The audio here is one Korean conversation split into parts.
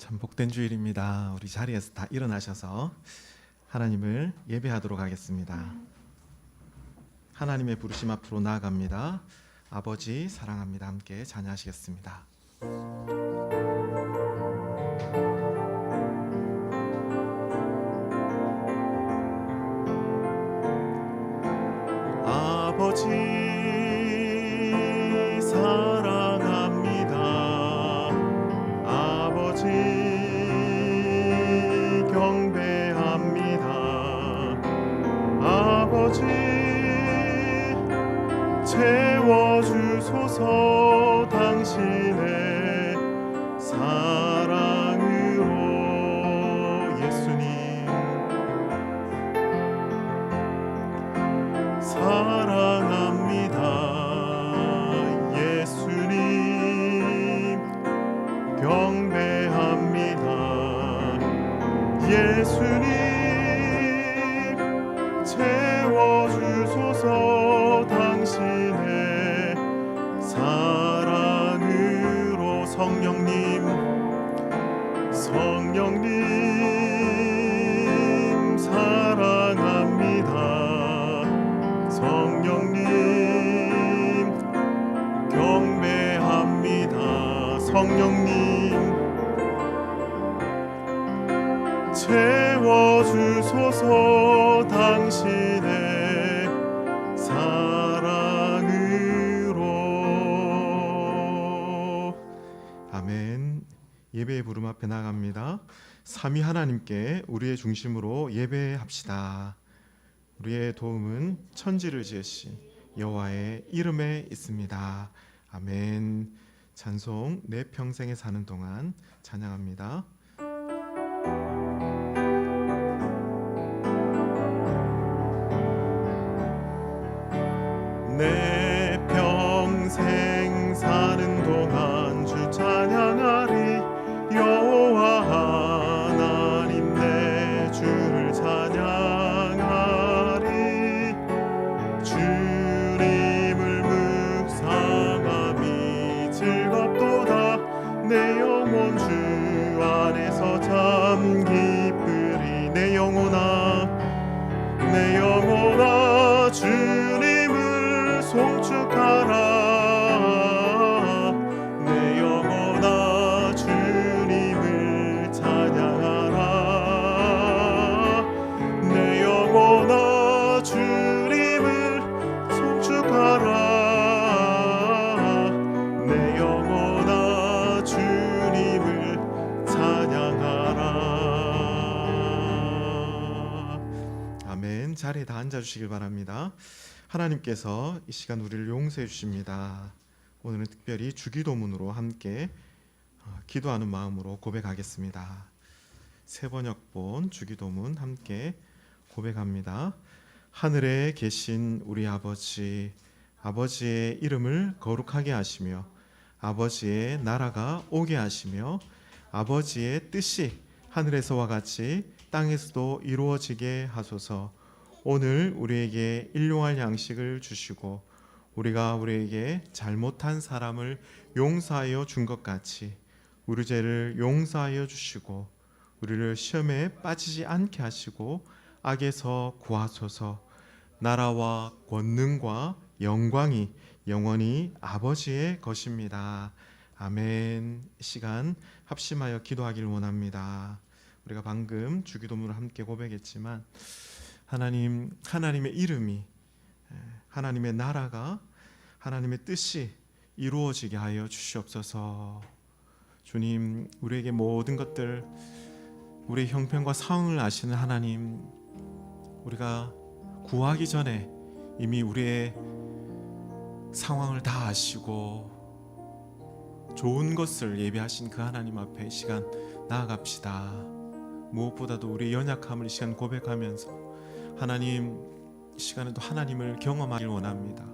참 복된 주일입니다. 우리 자리에서 다 일어나셔서 하나님을 예배하도록 하겠습니다. 하나님의 부르심 앞으로 나아갑니다. 아버지 사랑합니다. 함께 찬양하시겠습니다. 아버지 사랑합니다. 아버지 경배합니다. 아버지 채워주소서. 당신의 사랑으로. 예수님 사랑합니다. 예수님 경배합니다. 예수님 채워주소서. 당신의 사랑으로. 성령님 사랑합니다. 성령님 경배합니다. 성령님 채워주소서. 당신의 사랑으로. 아멘. 예배의 부름 앞에 나갑니다. 삼위 하나님께 우리의 중심으로 예배합시다. 우리의 도움은 천지를 지으신 여호와의 이름에 있습니다. 아멘. 찬송 내 평생에 사는 동안 찬양합니다. 내 평생 사는 동안 주 찬양하리. 여호와 하나님 내 주를 찬양하리. 주님을 묵상함이 즐겁도다. 내 영혼 주 안에서 참 기쁘리. 내 영혼아 주님을 송축하라. 내 영혼아 주님을 찬양하라. 내 영혼아 주님을 송축하라. 내 영혼아 주님을 찬양하라. 아멘. 자리에 다 앉아주시길 바랍니다. 하나님께서 이 시간 우리를 용서해 주십니다. 오늘은 특별히 주기도문으로 함께 기도하는 마음으로 고백하겠습니다. 세번역본 주기도문 함께 고백합니다. 하늘에 계신 우리 아버지, 아버지의 이름을 거룩하게 하시며 아버지의 나라가 오게 하시며 아버지의 뜻이 하늘에서와 같이 땅에서도 이루어지게 하소서. 오늘 우리에게 일용할 양식을 주시고 우리가 우리에게 잘못한 사람을 용서하여 준 것 같이 우리 죄를 용서하여 주시고 우리를 시험에 빠지지 않게 하시고 악에서 구하소서. 나라와 권능과 영광이 영원히 아버지의 것입니다. 아멘. 이 시간 합심하여 기도하길 원합니다. 우리가 방금 주기도문을 함께 고백했지만 하나님의 이름이, 하나님의 나라가, 하나님의 뜻이 이루어지게 하여 주시옵소서. 주님, 우리에게 모든 것들, 우리의 형편과 상황을 아시는 하나님, 우리가 구하기 전에 이미 우리의 상황을 다 아시고 좋은 것을 예비하신 그 하나님 앞에 이 시간 나아갑시다. 무엇보다도 우리의 연약함을 이 시간 고백하면서 하나님, 이 시간에도 하나님을 경험하길 원합니다.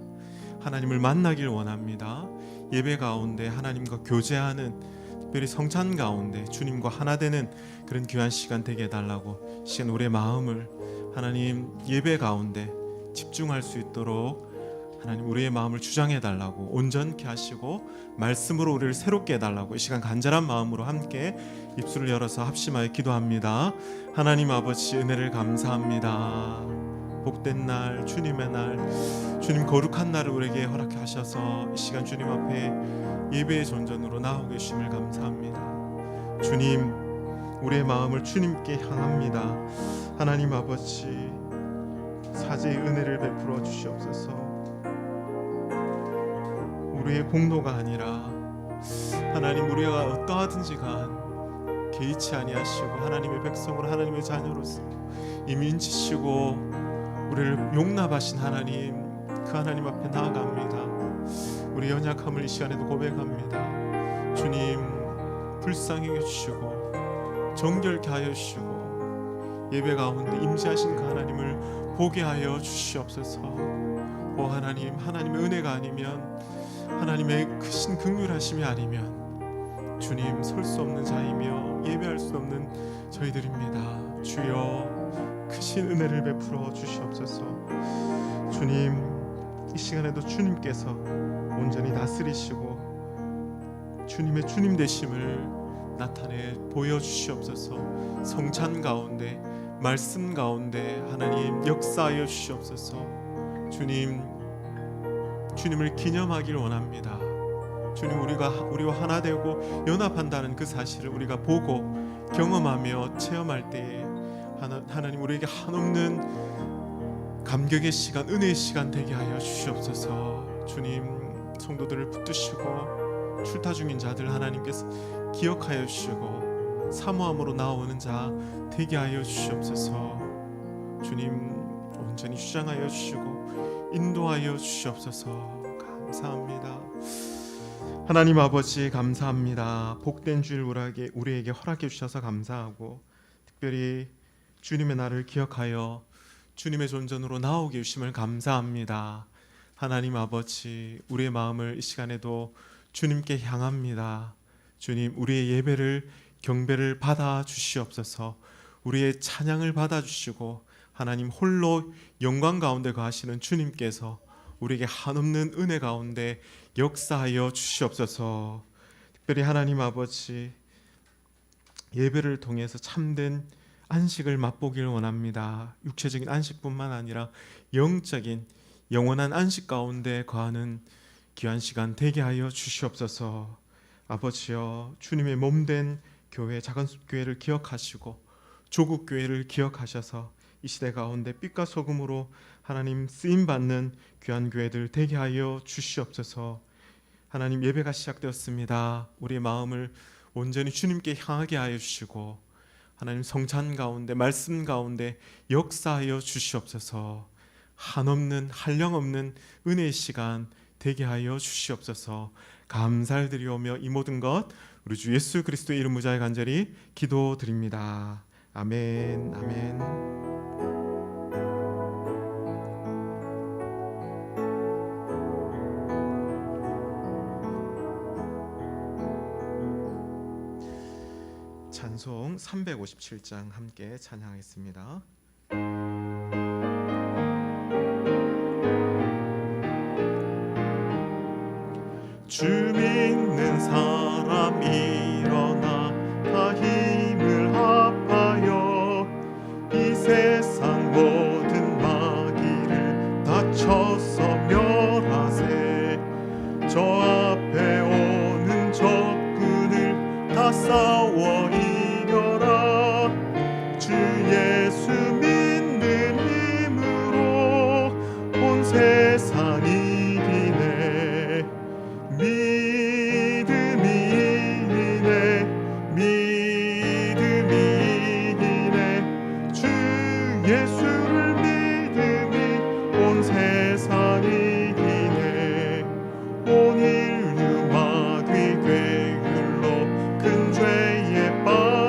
하나님을 만나길 원합니다. 예배 가운데 하나님과 교제하는, 특별히 성찬 가운데 주님과 하나 되는 그런 귀한 시간 되게 해달라고 시간 우리의 마음을 하나님 예배 가운데 집중할 수 있도록 하나님 우리의 마음을 주장해 달라고, 온전케 하시고 말씀으로 우리를 새롭게 해달라고 이 시간 간절한 마음으로 함께 입술을 열어서 합심하여 기도합니다. 하나님 아버지, 은혜를 감사합니다. 복된 날, 주님의 날, 주님 거룩한 날을 우리에게 허락해 하셔서 이 시간 주님 앞에 예배의 존전으로 나오고 계심을 감사합니다. 주님, 우리의 마음을 주님께 향합니다. 하나님 아버지, 사제의 은혜를 베풀어 주시옵소서. 우리의 공로가 아니라 하나님, 우리가 어떠하든지 간 개의치 아니하시고 하나님의 백성으로, 하나님의 자녀로서 이미 인치시고 우리를 용납하신 하나님, 그 하나님 앞에 나아갑니다. 우리 연약함을 이 시간에도 고백합니다. 주님, 불쌍히 여주시고 정결케 하여 주시고 예배 가운데 임재하신 그 하나님을 보게 하여 주시옵소서. 오 하나님, 하나님의 은혜가 아니면, 하나님의 크신 긍휼하심이 아니면 주님, 설 수 없는 자이며 예배할 수 없는 저희들입니다. 주여, 크신 은혜를 베풀어 주시옵소서. 주님, 이 시간에도 주님께서 온전히 다스리시고 주님의 주님 되심을 나타내 보여주시옵소서. 성찬 가운데, 말씀 가운데 하나님 역사하여 주시옵소서. 주님을 기념하길 원합니다. 주님, 우리와 하나 되고 연합한다는 그 사실을 우리가 보고 경험하며 체험할 때에 하나님 우리에게 한없는 감격의 시간, 은혜의 시간 되게 하여 주시옵소서. 주님, 성도들을 붙드시고 출타 중인 자들 하나님께서 기억하여 주시고 사모함으로 나오는 자 되게 하여 주시옵소서. 주님, 온전히 주장하여 주시고 인도하여 주시옵소서. 감사합니다. 하나님 아버지, 감사합니다. 복된 주일 우리에게 허락해 주셔서 감사하고, 특별히 주님의 날을 기억하여 주님의 존전으로 나오게 해주심을 감사합니다. 하나님 아버지, 우리의 마음을 이 시간에도 주님께 향합니다. 주님, 우리의 예배를, 경배를 받아 주시옵소서. 우리의 찬양을 받아 주시고 하나님 홀로 영광 가운데 거하시는 주님께서 우리에게 한없는 은혜 가운데 역사하여 주시옵소서. 특별히 하나님 아버지, 예배를 통해서 참된 안식을 맛보길 원합니다. 육체적인 안식뿐만 아니라 영적인 영원한 안식 가운데 거하는 귀한 시간 되게 하여 주시옵소서. 아버지여, 주님의 몸된 교회, 작은 숲교회를 기억하시고 조국 교회를 기억하셔서 이 시대 가운데 빛과 소금으로 하나님 쓰임받는 귀한 교회들 되게 하여 주시옵소서. 하나님, 예배가 시작되었습니다. 우리의 마음을 온전히 주님께 향하게 하여 주시고 하나님 성찬 가운데, 말씀 가운데 역사하여 주시옵소서. 한없는, 한량없는 은혜의 시간 되게 하여 주시옵소서. 감사를 드리오며 이 모든 것 우리 주 예수 그리스도의 이름 무자에 간절히 기도드립니다. 아멘. 아멘. 찬송 357장 함께 찬양하겠습니다. 주 믿는 사람 일어나 다 힘을 합하여 이 세상 모든 마귀를 다 쳐서 멸하세. 저 앞에 오는 적군을 다 싸워 이겨라. 주 예수 믿는 힘으로 온 세상 이기네. 믿음이 이기네. 주 예수를 믿음이 온 세상 이기네. 온 인류 마귀 괴율로 큰 죄에 빠져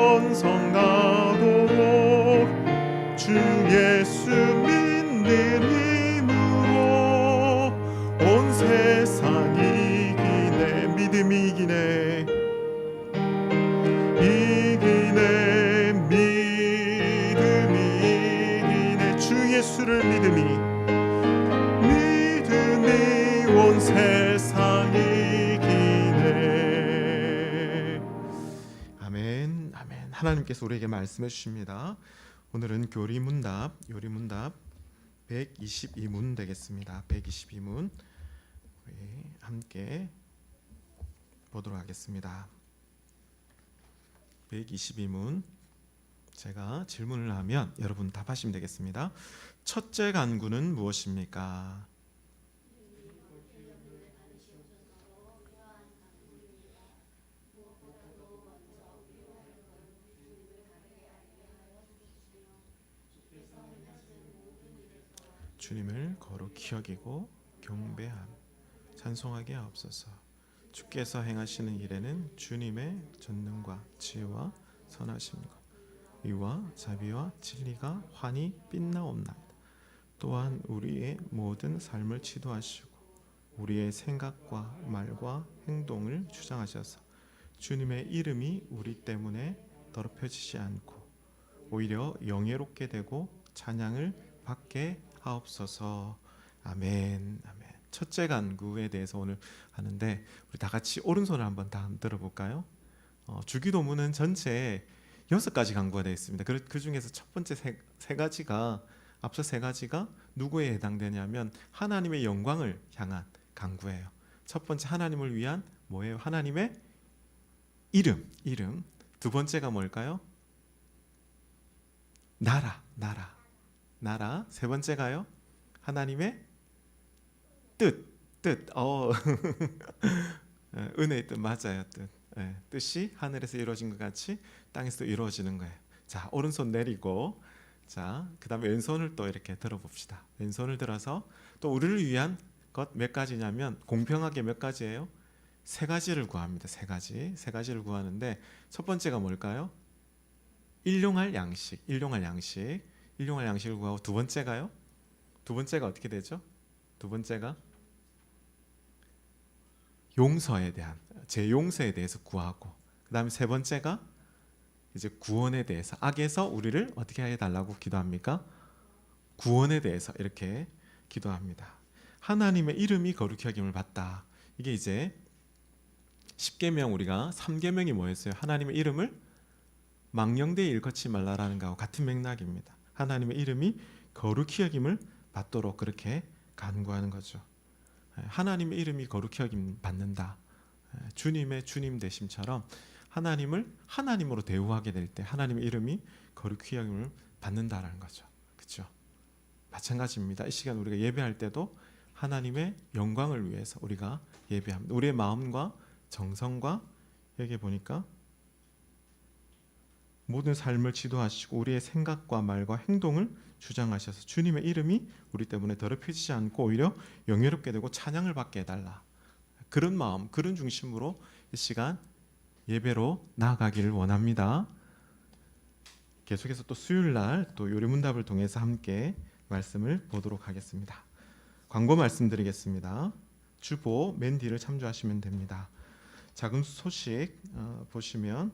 번성 나도록 주 예수 믿는 힘으로 온 세상 이기네. 믿음이 이기네. 이기네. 믿음이 이기네. 주 예수를 믿음이 온 세상 이기네. 아멘. 아멘. 하나님께서 우리에게 말씀해 주십니다. 오늘은 요리문답 122문 되겠습니다. 122문 함께 보도록 하겠습니다. 122문 제가 질문을 하면 여러분 답하시면 되겠습니다. 첫째 간구는 무엇입니까? 주님을 거룩히 여기고 경배함 찬송하게 하옵소서. 주께서 행하시는 일에는 주님의 전능과 지혜와 선하심과 의와 자비와 진리가 환히 빛나옵나이다. 또한 우리의 모든 삶을 지도하시고 우리의 생각과 말과 행동을 주장하셔서 주님의 이름이 우리 때문에 더럽혀지지 않고 오히려 영예롭게 되고 찬양을 받게 하옵소서. 아멘. 아멘. 첫째 간구에 대해서 오늘 하는데 우리 다 같이 오른손을 한번 다 들어볼까요? 주기도문은 전체에 6가지 간구가 되어 있습니다. 그 중에서 첫 번째 세 가지가 앞서 세 가지가 누구에 해당되냐면 하나님의 영광을 향한 간구예요. 첫 번째 하나님을 위한 뭐예요? 하나님의 이름. 두 번째가 뭘까요? 나라. 세 번째가요? 하나님의 뜻. 은혜의 뜻 맞아요. 뜻이 하늘에서 이루어진 것 같이 땅에서도 이루어지는 거예요. 자, 오른손 내리고 자, 그다음에 왼손을 또 이렇게 들어봅시다. 왼손을 들어서 또 우리를 위한 것 몇 가지냐면 공평하게 몇 가지예요? 세 가지를 구합니다. 세 가지를 구하는데 첫 번째가 뭘까요? 일용할 양식을 구하고 두 번째가 어떻게 되죠? 두 번째가 제 용서에 대해서 구하고 그다음에 세 번째가 이제 구원에 대해서 악에서 우리를 어떻게 해달라고 기도합니까? 구원에 대해서 이렇게 기도합니다. 하나님의 이름이 거룩히 여김을 받다. 이게 이제 10계명 우리가 3계명이 뭐였어요? 하나님의 이름을 망령되이 일컫지 말라라는 것과 같은 맥락입니다. 하나님의 이름이 거룩히 여김을 받도록 그렇게 간구하는 거죠. 하나님의 이름이 거룩히 여김 받는다. 주님의 주님 되심처럼 하나님을 하나님으로 대우하게 될 때 하나님의 이름이 거룩히 여김을 받는다라는 거죠. 그렇죠? 마찬가지입니다. 이 시간 우리가 예배할 때도 하나님의 영광을 위해서 우리가 예배합니다. 우리의 마음과 정성과 여기 보니까 모든 삶을 지도하시고 우리의 생각과 말과 행동을 주장하셔서 주님의 이름이 우리 때문에 더럽혀지지 않고 오히려 영예롭게 되고 찬양을 받게 해달라. 그런 마음, 그런 중심으로 이 시간 예배로 나아가기를 원합니다. 계속해서 또 수요일날 또 요리문답을 통해서 함께 말씀을 보도록 하겠습니다. 광고 말씀드리겠습니다. 주보 맨 뒤를 참조하시면 됩니다. 작은 소식 보시면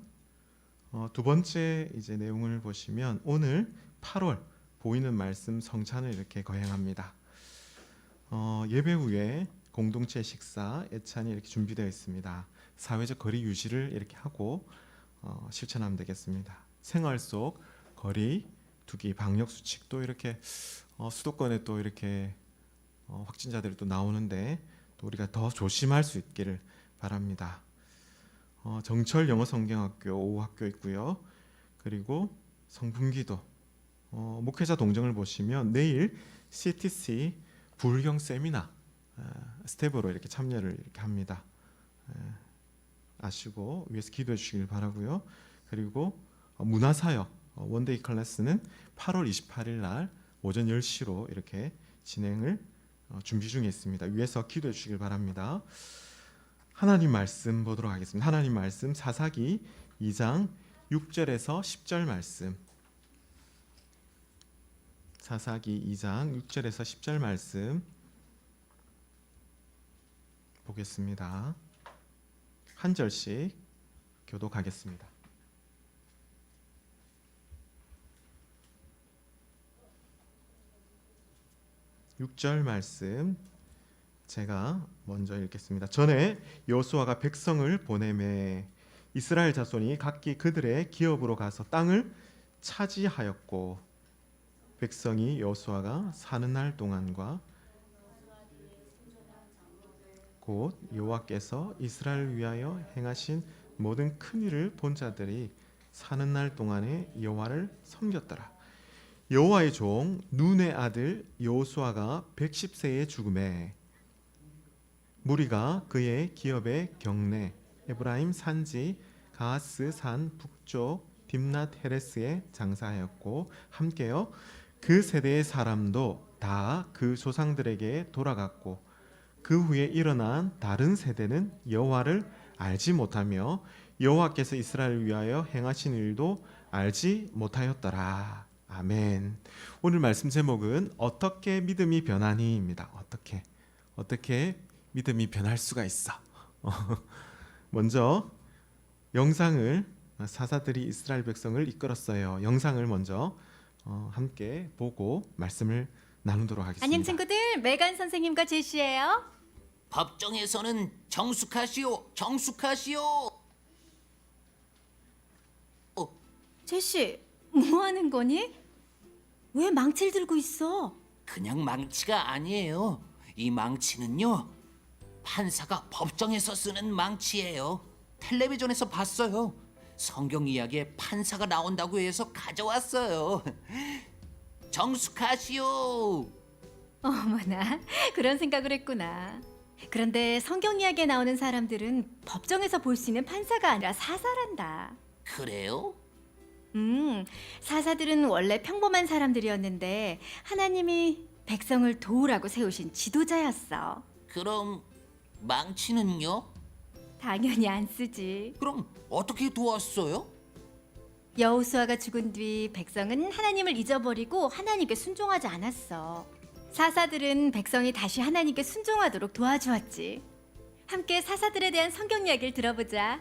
두 번째 이제 내용을 보시면 오늘 8월 보이는 말씀 성찬을 이렇게 거행합니다. 예배 후에 공동체 식사 예찬이 이렇게 준비되어 있습니다. 사회적 거리 유지를 이렇게 하고 실천하면 되겠습니다. 생활 속 거리 두기 방역 수칙도 이렇게 수도권에 또 이렇게 확진자들이 또 나오는데 또 우리가 더 조심할 수 있기를 바랍니다. 정철 영어 성경학교 오후 학교 있고요. 그리고 성품기도 목회자 동정을 보시면 내일 CTC 불경 세미나 스텝으로 이렇게 참여를 이렇게 합니다. 아시고 위에서 기도해 주시길 바라고요. 그리고 문화사역 원데이 클래스는 8월 28일 날 오전 10시로 이렇게 진행을 준비 중에 있습니다. 위에서 기도해 주시길 바랍니다. 하나님 말씀 보도록 하겠습니다. 하나님 말씀 사사기 2장 6절에서 10절 말씀. 사사기 2장 6절에서 10절 말씀 보겠습니다. 한 절씩 교독하겠습니다. (6절) 말씀 제가 먼저 읽겠습니다. 전에 여호수아가 백성을 보내매 이스라엘 자손이 각기 그들의 기업으로 가서 땅을 차지하였고 백성이 여호수아가 사는 날 동안과 곧 여호와께서 이스라엘을 위하여 행하신 모든 큰 일을 본 자들이 사는 날 동안에 여호와를 섬겼더라. 여호와의 종 눈의 아들 여호수아가 110세에 죽음에 무리가 그의 기업의 경내 에브라임 산지 가하스 산 북쪽 딥낫 헤레스에 장사하였고 함께요 그 세대의 사람도 다 그 조상들에게 돌아갔고 그 후에 일어난 다른 세대는 여호와를 알지 못하며 여호와께서 이스라엘을 위하여 행하신 일도 알지 못하였더라. 아멘. 오늘 말씀 제목은 어떻게 믿음이 변하니입니다. 어떻게 믿음이 변할 수가 있어. 먼저 영상을 사사들이 이스라엘 백성을 이끌었어요. 영상을 먼저 함께 보고 말씀을 나누도록 하겠습니다. 안녕 친구들, 메간 선생님과 제시예요. 법정에서는 정숙하시오. 제시, 뭐 하는 거니? 왜 망치를 들고 있어? 그냥 망치가 아니에요. 이 망치는요, 판사가 법정에서 쓰는 망치예요. 텔레비전에서 봤어요. 성경 이야기에 판사가 나온다고 해서 가져왔어요. 정숙하시오. 어머나, 그런 생각을 했구나. 그런데 성경 이야기에 나오는 사람들은 법정에서 볼 수 있는 판사가 아니라 사사란다. 그래요? 사사들은 원래 평범한 사람들이었는데 하나님이 백성을 도우라고 세우신 지도자였어. 그럼 망치는요? 당연히 안 쓰지. 그럼 어떻게 도왔어요? 여호수아가 죽은 뒤 백성은 하나님을 잊어버리고 하나님께 순종하지 않았어. 사사들은 백성이 다시 하나님께 순종하도록 도와주었지. 함께 사사들에 대한 성경 이야기를 들어보자.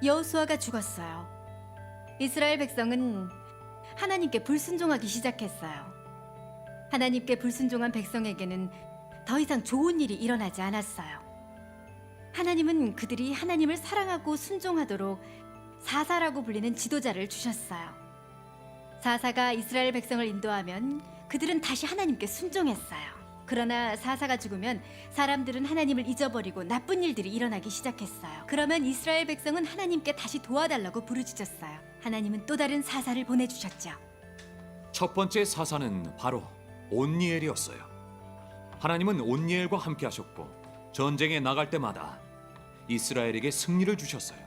여호수아가 죽었어요. 이스라엘 백성은 하나님께 불순종하기 시작했어요. 하나님께 불순종한 백성에게는 더 이상 좋은 일이 일어나지 않았어요. 하나님은 그들이 하나님을 사랑하고 순종하도록 사사라고 불리는 지도자를 주셨어요. 사사가 이스라엘 백성을 인도하면 그들은 다시 하나님께 순종했어요. 그러나 사사가 죽으면 사람들은 하나님을 잊어버리고 나쁜 일들이 일어나기 시작했어요. 그러면 이스라엘 백성은 하나님께 다시 도와달라고 부르짖었어요. 하나님은 또 다른 사사를 보내주셨죠. 첫 번째 사사는 바로 온니엘이었어요. 하나님은 온니엘과 함께 하셨고 전쟁에 나갈 때마다 이스라엘에게 승리를 주셨어요.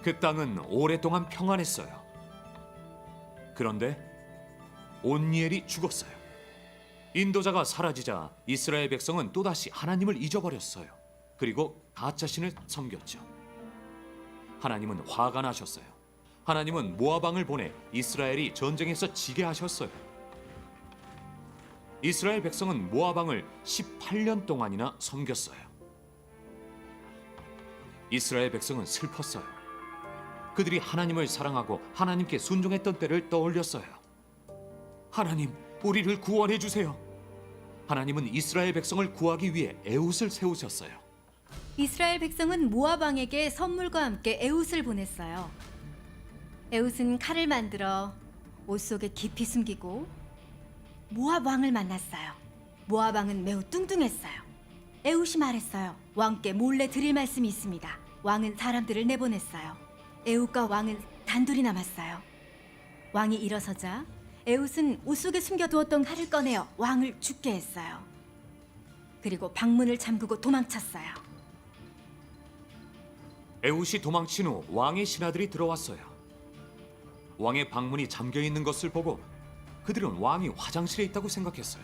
그 땅은 오랫동안 평안했어요. 그런데 온니엘이 죽었어요. 인도자가 사라지자 이스라엘 백성은 또다시 하나님을 잊어버렸어요. 그리고 가짜신을 섬겼죠. 하나님은 화가 나셨어요. 하나님은 모압 왕을 보내 이스라엘이 전쟁에서 지게 하셨어요. 이스라엘 백성은 모압 왕을 18년 동안이나 섬겼어요. 이스라엘 백성은 슬펐어요. 그들이 하나님을 사랑하고 하나님께 순종했던 때를 떠올렸어요. 하나님, 우리를 구원해 주세요. 하나님은 이스라엘 백성을 구하기 위해 에훗을 세우셨어요. 이스라엘 백성은 모압 왕에게 선물과 함께 에훗을 보냈어요. 에훗은 칼을 만들어 옷 속에 깊이 숨기고 모압 왕을 만났어요. 모압 왕은 매우 뚱뚱했어요. 에훗이 말했어요. 왕께 몰래 드릴 말씀이 있습니다. 왕은 사람들을 내보냈어요. 에훗과 왕은 단둘이 남았어요. 왕이 일어서자 에훗은 옷 속에 숨겨두었던 칼을 꺼내어 왕을 죽게 했어요. 그리고 방문을 잠그고 도망쳤어요. 에훗이 도망친 후 왕의 신하들이 들어왔어요. 왕의 방문이 잠겨 있는 것을 보고 그들은 왕이 화장실에 있다고 생각했어요.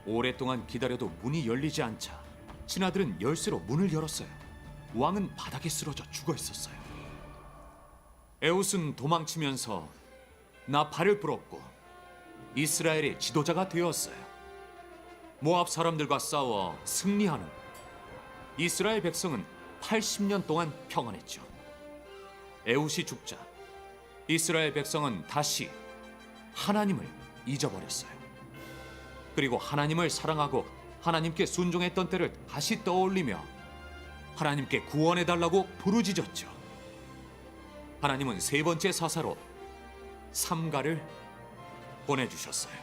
오랫동안 기다려도 문이 열리지 않자 신하들은 열쇠로 문을 열었어요. 왕은 바닥에 쓰러져 죽어 있었어요. 에웃은 도망치면서 나팔을 불었고 이스라엘의 지도자가 되었어요. 모압 사람들과 싸워 승리하는 후 이스라엘 백성은 80년 동안 평안했죠. 에웃이 죽자 이스라엘 백성은 다시 하나님을 잊어버렸어요. 그리고 하나님을 사랑하고 하나님께 순종했던 때를 다시 떠올리며 하나님께 구원해달라고 부르짖었죠. 하나님은 세 번째 사사로 삼가를 보내주셨어요.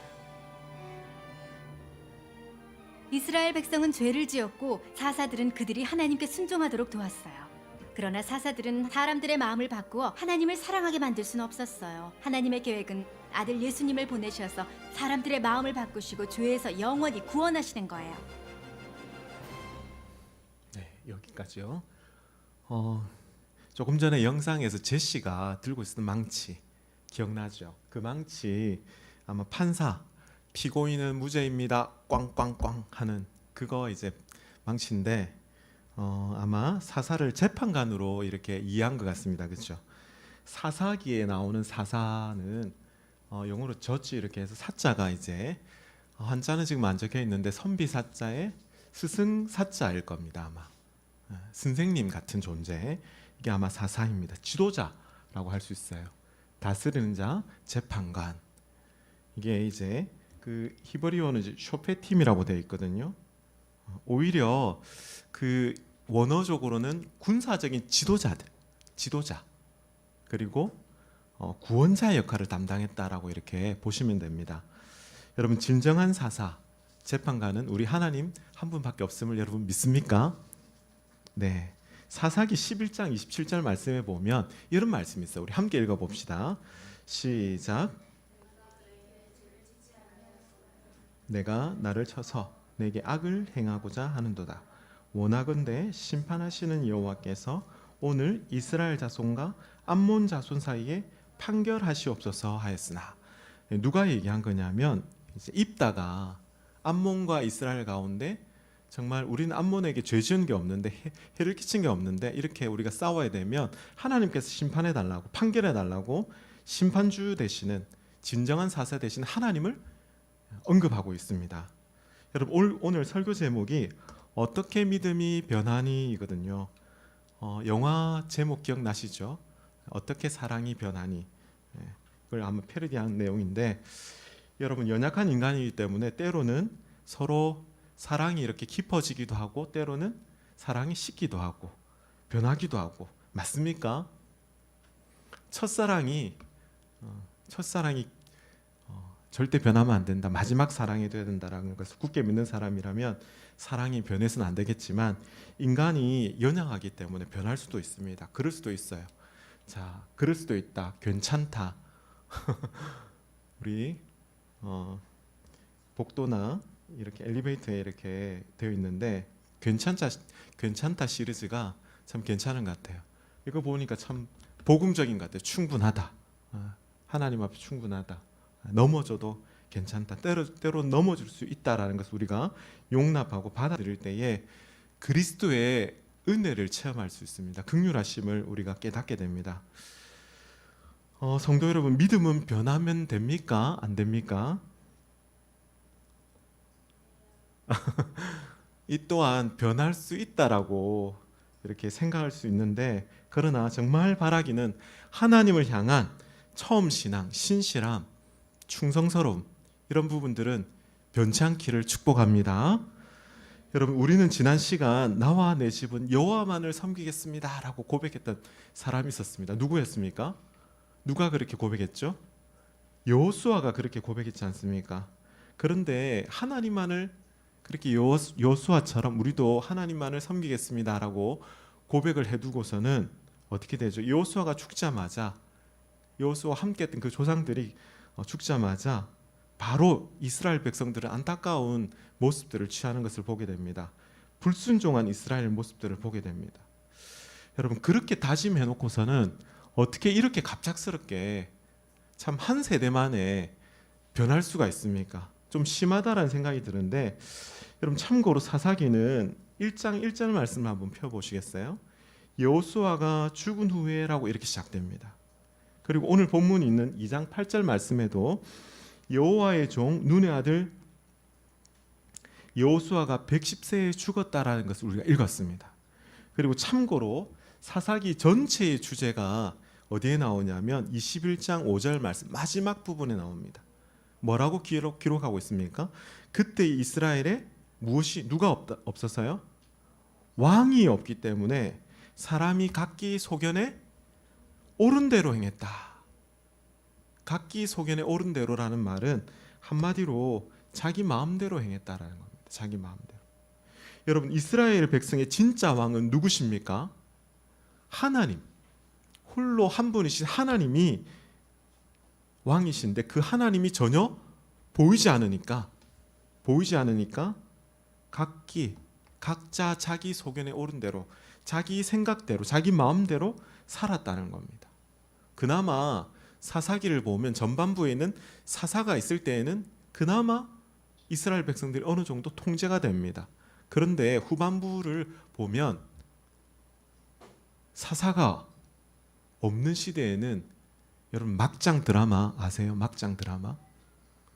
이스라엘 백성은 죄를 지었고 사사들은 그들이 하나님께 순종하도록 도왔어요. 그러나 사사들은 사람들의 마음을 바꾸어 하나님을 사랑하게 만들 수는 없었어요. 하나님의 계획은 아들 예수님을 보내셔서 사람들의 마음을 바꾸시고 죄에서 영원히 구원하시는 거예요. 네, 여기까지요. 조금 전에 영상에서 제시가 들고 있었던 망치 기억나죠? 그 망치 아마 판사 피고인은 무죄입니다. 꽝꽝꽝 하는 그거 이제 망치인데 아마 사사를 재판관으로 이렇게 이해한 것 같습니다. 그렇죠? 사사기에 나오는 사사는 영어로 저지 이렇게 해서 사자가 이제 한자는 지금 안 적혀 있는데 선비사자에 스승사자일 겁니다. 아마 선생님 같은 존재 이게 아마 사사입니다. 지도자라고 할 수 있어요. 다스리는 자, 재판관. 이게 이제 그 히브리어는 이제 쇼페팀이라고 되어 있거든요. 오히려 그 원어적으로는 군사적인 지도자들, 지도자 그리고 구원자 역할을 담당했다라고 이렇게 보시면 됩니다. 여러분 진정한 사사, 재판관은 우리 하나님 한 분밖에 없음을 여러분 믿습니까? 네. 사사기 11장 27절 말씀에 보면 이런 말씀이 있어요. 우리 함께 읽어봅시다. 시작. 내가 나를 쳐서 내게 악을 행하고자 하는도다. 원하건대 심판하시는 여호와께서 오늘 이스라엘 자손과 암몬 자손 사이에 판결하시옵소서 하였으나 누가 얘기한 거냐면 이제 입다가 암몬과 이스라엘 가운데 정말 우리는 암몬에게 죄 지은 게 없는데 해를 끼친 게 없는데 이렇게 우리가 싸워야 되면 하나님께서 심판해 달라고 판결해 달라고 심판주 되시는 진정한 사사 되신 하나님을 언급하고 있습니다. 여러분 오늘 설교 제목이 어떻게 믿음이 변하니이거든요. 영화 제목 기억나시죠? 어떻게 사랑이 변하니. 그걸 아마 패러디한 내용인데 여러분 연약한 인간이기 때문에 때로는 서로 사랑이 이렇게 깊어지기도 하고 때로는 사랑이 식기도 하고 변하기도 하고 맞습니까? 첫사랑이 절대 변하면 안 된다. 마지막 사랑이 돼야 된다라는 것을 굳게 믿는 사람이라면 사랑이 변해서는 안 되겠지만 인간이 연약하기 때문에 변할 수도 있습니다. 그럴 수도 있어요. 자, 그럴 수도 있다. 괜찮다. 우리 복도나 이렇게 엘리베이터에 이렇게 되어 있는데 괜찮다 시리즈가 참 괜찮은 것 같아요. 이거 보니까 참 복음적인 것 같아요. 충분하다. 하나님 앞에 충분하다. 넘어져도 괜찮다. 때로 넘어질 수 있다라는 것을 우리가 용납하고 받아들일 때에 그리스도의 은혜를 체험할 수 있습니다. 긍휼하심을 우리가 깨닫게 됩니다. 성도 여러분, 믿음은 변하면 됩니까? 안 됩니까? 이 또한 변할 수 있다라고 이렇게 생각할 수 있는데 그러나 정말 바라기는 하나님을 향한 처음 신앙, 신실함, 충성스러움 이런 부분들은 변치 않기를 축복합니다. 여러분 우리는 지난 시간 나와 내 집은 여호와만을 섬기겠습니다 라고 고백했던 사람이 있었습니다. 누구였습니까? 누가 그렇게 고백했죠? 여호수아가 그렇게 고백했지 않습니까? 그런데 하나님만을 그렇게 여호수아처럼 우리도 하나님만을 섬기겠습니다 라고 고백을 해두고서는 어떻게 되죠? 여호수아가 죽자마자 여호수아와 함께했던 그 조상들이 죽자마자 바로 이스라엘 백성들은 안타까운 모습들을 취하는 것을 보게 됩니다. 불순종한 이스라엘 모습들을 보게 됩니다. 여러분 그렇게 다짐해놓고서는 어떻게 이렇게 갑작스럽게 참 한 세대 만에 변할 수가 있습니까? 좀 심하다라는 생각이 드는데 여러분 참고로 사사기는 1장 1절 말씀을 한번 펴보시겠어요? 여호수아가 죽은 후에라고 이렇게 시작됩니다. 그리고 오늘 본문이 있는 2장 8절 말씀에도 여호와의 종 눈의 아들 여호수아가 110세에 죽었다라는 것을 우리가 읽었습니다. 그리고 참고로 사사기 전체의 주제가 어디에 나오냐면 21장 5절 말씀 마지막 부분에 나옵니다. 뭐라고 기록하고 있습니까? 그때 이스라엘에 누가 없었어요? 왕이 없기 때문에 사람이 각기 소견에 옳은 대로 행했다. 각기 소견에 옳은 대로라는 말은 한마디로 자기 마음대로 행했다라는 겁니다. 자기 마음대로. 여러분 이스라엘 백성의 진짜 왕은 누구십니까? 하나님. 홀로 한 분이신 하나님이 왕이신데 그 하나님이 전혀 보이지 않으니까 각자 자기 소견에 옳은 대로 자기 생각대로 자기 마음대로 살았다는 겁니다. 그나마 사사기를 보면 전반부에 있는 사사가 있을 때에는 그나마 이스라엘 백성들이 어느 정도 통제가 됩니다. 그런데 후반부를 보면 사사가 없는 시대에는 여러분 막장 드라마 아세요? 막장 드라마?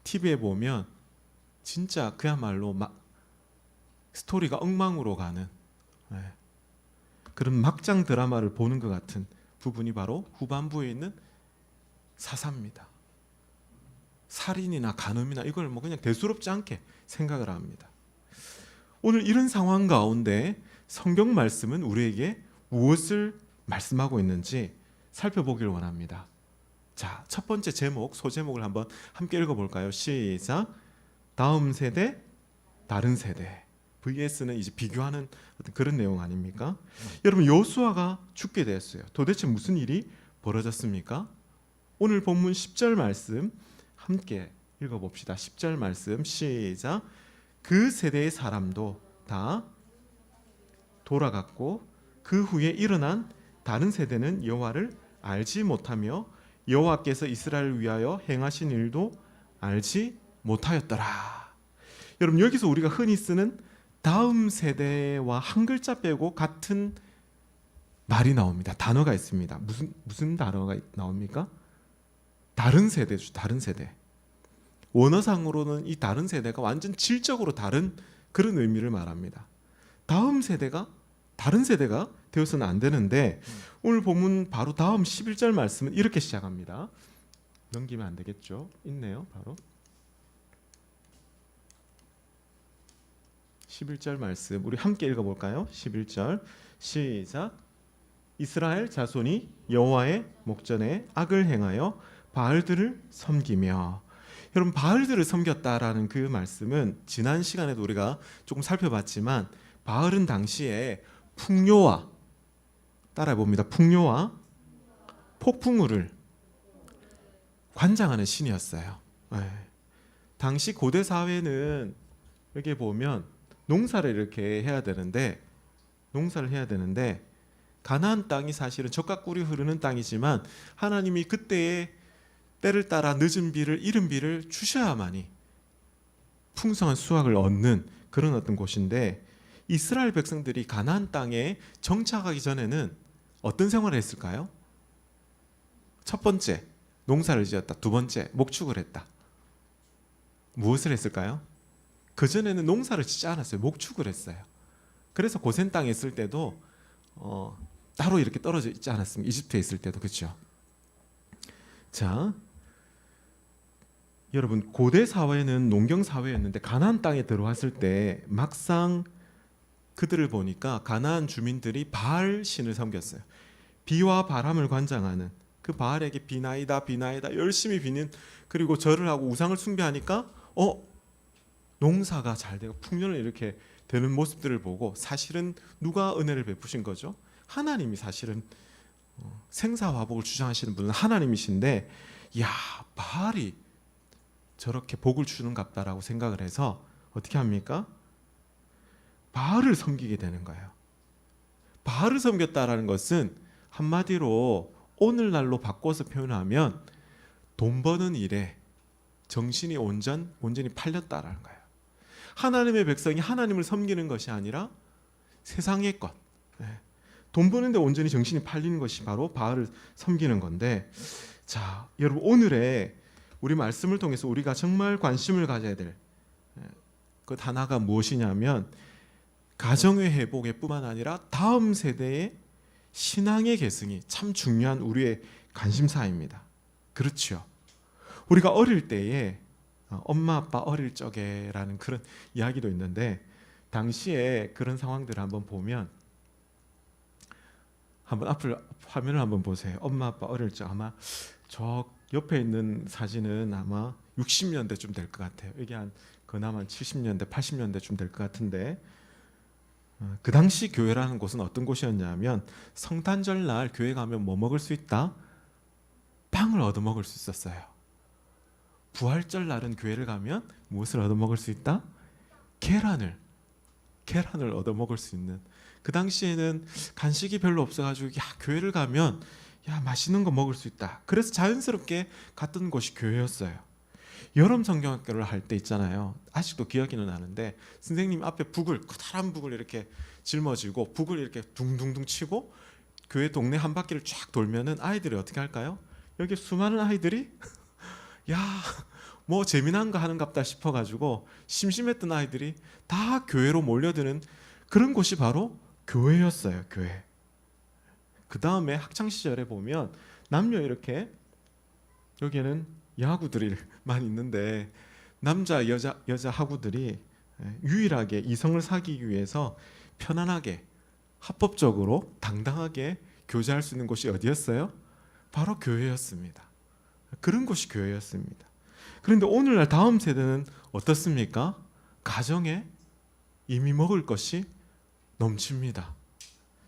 TV에 보면 진짜 그야말로 스토리가 엉망으로 가는 그런 막장 드라마를 보는 것 같은 부분이 바로 후반부에 있는 사사입니다. 살인이나 간음이나 이걸 뭐 그냥 대수롭지 않게 생각을 합니다. 오늘 이런 상황 가운데 성경 말씀은 우리에게 무엇을 말씀하고 있는지 살펴보길 원합니다. 자, 첫 번째 제목, 소제목을 한번 함께 읽어볼까요? 시작. 다음 세대, 다른 세대. VS는 이제 비교하는 어떤 그런 내용 아닙니까? 여러분 여호수아가 죽게 되었어요. 도대체 무슨 일이 벌어졌습니까? 오늘 본문 10절 말씀 함께 읽어봅시다. 10절 말씀 시작. 그 세대의 사람도 다 돌아갔고 그 후에 일어난 다른 세대는 여호와를 알지 못하며 여호와께서 이스라엘을 위하여 행하신 일도 알지 못하였더라. 여러분 여기서 우리가 흔히 쓰는 다음 세대와 한 글자 빼고 같은 말이 나옵니다. 단어가 있습니다. 무슨 단어가 나옵니까? 다른 세대죠. 다른 세대. 원어상으로는 이 다른 세대가 완전 질적으로 다른 그런 의미를 말합니다. 다음 세대가 다른 세대가 되어서는 안 되는데 오늘 본문 바로 다음 11절 말씀은 이렇게 시작합니다. 넘기면 안 되겠죠? 있네요. 바로 11절 말씀 우리 함께 읽어볼까요? 11절 시작. 이스라엘 자손이 여호와의 목전에 악을 행하여 바알들을 섬기며. 여러분 바알들을 섬겼다라는 그 말씀은 지난 시간에도 우리가 조금 살펴봤지만 바알은 당시에 풍요와 따라해봅니다. 풍요와 폭풍우를 관장하는 신이었어요. 당시 고대 사회는 여기 보면 농사를 이렇게 해야 되는데 가나안 땅이 사실은 젖과 꿀이 흐르는 땅이지만 하나님이 그때의 때를 따라 늦은 비를 이른 비를 주셔야만이 풍성한 수확을 얻는 그런 어떤 곳인데 이스라엘 백성들이 가나안 땅에 정착하기 전에는 어떤 생활을 했을까요? 첫 번째 농사를 지었다. 두 번째 목축을 했다. 무엇을 했을까요? 그전에는 농사를 짓지 않았어요. 목축을 했어요. 그래서 고센 땅에 있을 때도 따로 이렇게 떨어져 있지 않았습니다. 이집트에 있을 때도 그렇죠. 자, 여러분 고대 사회는 농경 사회였는데 가나안 땅에 들어왔을 때 막상 그들을 보니까 가나안 주민들이 바알 신을 섬겼어요. 비와 바람을 관장하는 그 바알에게 비나이다 열심히 비는 그리고 절을 하고 우상을 숭배하니까 농사가 잘 되고 풍년을 이렇게 되는 모습들을 보고 사실은 누가 은혜를 베푸신 거죠? 하나님이 사실은 생사화복을 주장하시는 분은 하나님이신데 야 바알이 저렇게 복을 주는갑다라고 생각을 해서 어떻게 합니까? 바알을 섬기게 되는 거예요. 바알을 섬겼다라는 것은 한마디로 오늘날로 바꿔서 표현하면 돈 버는 일에 정신이 온전히 팔렸다라는 거예요. 하나님의 백성이 하나님을 섬기는 것이 아니라 세상의 것, 돈 버는데 온전히 정신이 팔리는 것이 바로 바알을 섬기는 건데, 자, 여러분 오늘의 우리 말씀을 통해서 우리가 정말 관심을 가져야 될 것 하나가 무엇이냐면 가정의 회복에 뿐만 아니라 다음 세대의 신앙의 계승이 참 중요한 우리의 관심사입니다. 그렇죠. 우리가 어릴 때에 엄마 아빠 어릴 적에라는 그런 이야기도 있는데, 당시에 그런 상황들을 한번 보면, 한번 앞을 화면을 한번 보세요. 엄마 아빠 어릴 적, 아마 저 옆에 있는 사진은 아마 60년대쯤 될 것 같아요. 이게 한 그나마 70년대, 80년대쯤 될 것 같은데, 그 당시 교회라는 곳은 어떤 곳이었냐면 성탄절 날 교회 가면 뭐 먹을 수 있다? 빵을 얻어 먹을 수 있었어요. 부활절 날은 교회를 가면 무엇을 얻어 먹을 수 있다? 계란을 얻어 먹을 수 있는. 그 당시에는 간식이 별로 없어가지고 교회를 가면 맛있는 거 먹을 수 있다. 그래서 자연스럽게 갔던 곳이 교회였어요. 여름 성경학교를 할 때 있잖아요. 아직도 기억이는 나는데 선생님 앞에 커다란 북을 이렇게 짊어지고 북을 이렇게 둥둥둥 치고 교회 동네 한 바퀴를 쫙 돌면은 아이들이 어떻게 할까요? 여기 수많은 아이들이 뭐 재미난 거 하는갑다 싶어가지고 심심했던 아이들이 다 교회로 몰려드는 그런 곳이 바로 교회였어요. 교회. 그 다음에 학창 시절에 보면 남녀 이렇게 여기에는 야구들만 있는데 남자 여자 하구들이 유일하게 이성을 사귀기 위해서 편안하게 합법적으로 당당하게 교제할 수 있는 곳이 어디였어요? 바로 교회였습니다. 그런 곳이 교회였습니다. 그런데 오늘날 다음 세대는 어떻습니까? 가정에 이미 먹을 것이 넘칩니다.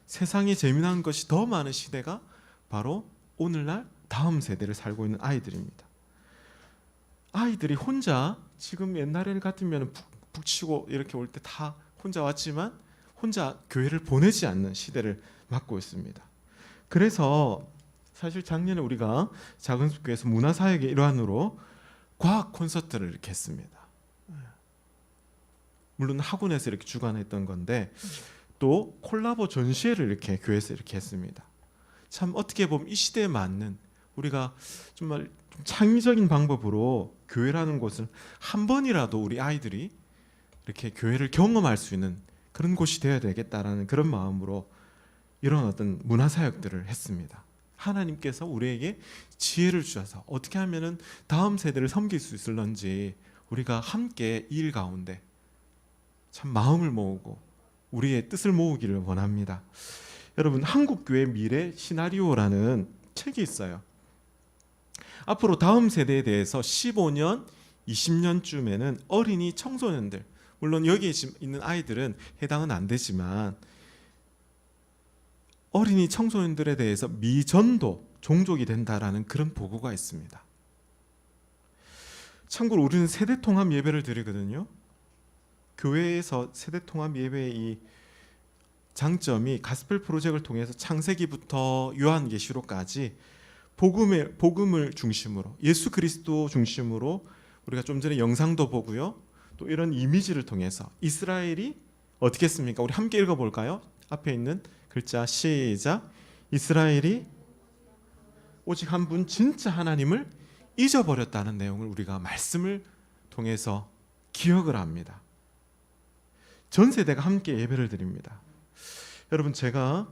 세상에 재미난 것이 더 많은 시대가 바로 오늘날 다음 세대를 살고 있는 아이들입니다. 아이들이 혼자, 지금 옛날에 같으면 북치고 이렇게 올 때 다 혼자 왔지만 혼자 교회를 보내지 않는 시대를 맞고 있습니다. 그래서 사실 작년에 우리가 작은 숲교회에서 문화사역의 일환으로 과학 콘서트를 이렇게 했습니다. 물론 학원에서 이렇게 주관했던 건데, 또 콜라보 전시회를 이렇게 교회에서 이렇게 했습니다. 참 어떻게 보면 이 시대에 맞는, 우리가 정말 좀 창의적인 방법으로 교회라는 곳을 한 번이라도 우리 아이들이 이렇게 교회를 경험할 수 있는 그런 곳이 되어야 되겠다라는 그런 마음으로 이런 어떤 문화사역들을 했습니다. 하나님께서 우리에게 지혜를 주셔서 어떻게 하면은 다음 세대를 섬길 수 있을런지 우리가 함께 이 일 가운데 참 마음을 모으고 우리의 뜻을 모으기를 원합니다. 여러분, 한국교회 미래 시나리오라는 책이 있어요. 앞으로 다음 세대에 대해서 15년, 20년쯤에는 어린이 청소년들, 물론 여기에 있는 아이들은 해당은 안 되지만 어린이 청소년들에 대해서 미전도 종족이 된다라는 그런 보고가 있습니다. 참고로 우리는 세대통합 예배를 드리거든요. 교회에서 세대통합 예배의 이 장점이 가스펠 프로젝트를 통해서 창세기부터 요한계시록까지 복음을 중심으로, 예수 그리스도 중심으로 우리가 좀 전에 영상도 보고요. 또 이런 이미지를 통해서 이스라엘이 어떻게 했습니까? 우리 함께 읽어볼까요? 앞에 있는 글자 시작. 이스라엘이 오직 한 분 진짜 하나님을 잊어버렸다는 내용을 우리가 말씀을 통해서 기억을 합니다. 전 세대가 함께 예배를 드립니다. 여러분, 제가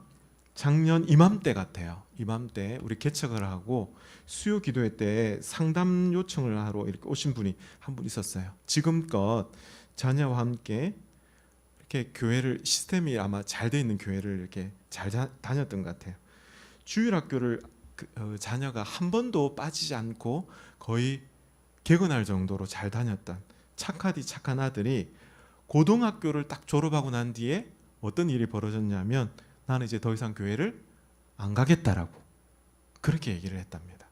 작년 이맘때 같아요. 이맘때 우리 개척을 하고 수요 기도회 때 상담 요청을 하러 이렇게 오신 분이 한 분 있었어요. 지금껏 자녀와 함께 이렇게 교회를, 시스템이 아마 잘 돼 있는 교회를 이렇게 잘 다녔던 것 같아요. 주일학교를 자녀가 한 번도 빠지지 않고 거의 개근할 정도로 잘 다녔던 착한 아들이 고등학교를 딱 졸업하고 난 뒤에 어떤 일이 벌어졌냐면, 나는 이제 더 이상 교회를 안 가겠다라고 그렇게 얘기를 했답니다.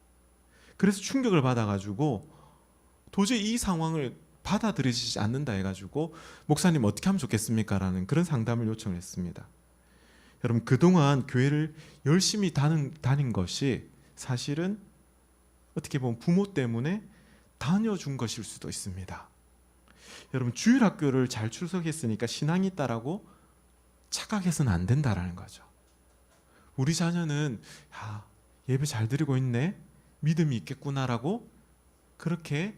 그래서 충격을 받아가지고 도저히 이 상황을 받아들이지 않는다 해가지고 목사님 어떻게 하면 좋겠습니까? 라는 그런 상담을 요청을 했습니다. 여러분, 그동안 교회를 열심히 다닌 것이 사실은 어떻게 보면 부모 때문에 다녀준 것일 수도 있습니다. 여러분, 주일학교를 잘 출석했으니까 신앙이 있다라고 착각해서는 안 된다라는 거죠. 우리 자녀는 예배 잘 드리고 있네, 믿음이 있겠구나라고 그렇게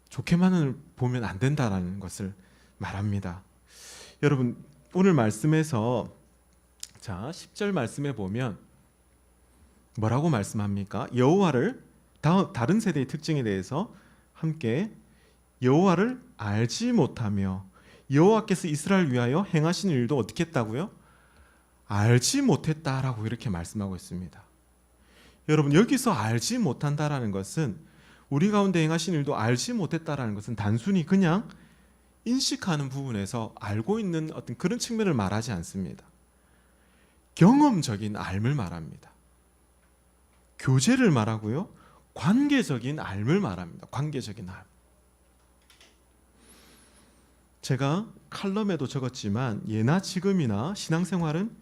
좋게만을 보면 안 된다라는 것을 말합니다. 여러분, 오늘 말씀에서 10절 말씀에 보면 뭐라고 말씀합니까? 여호와를, 다른 세대의 특징에 대해서 함께 여호와를 알지 못하며, 여호와께서 이스라엘 위하여 행하신 일도 어떻게 했다고요? 알지 못했다라고 이렇게 말씀하고 있습니다. 여러분, 여기서 알지 못한다라는 것은, 우리 가운데 행하신 일도 알지 못했다라는 것은 단순히 그냥 인식하는 부분에서 알고 있는 어떤 그런 측면을 말하지 않습니다. 경험적인 알을 말합니다. 교제를 말하고요, 관계적인 알을 말합니다. 관계적인 알. 제가 칼럼에도 적었지만 예나 지금이나 신앙생활은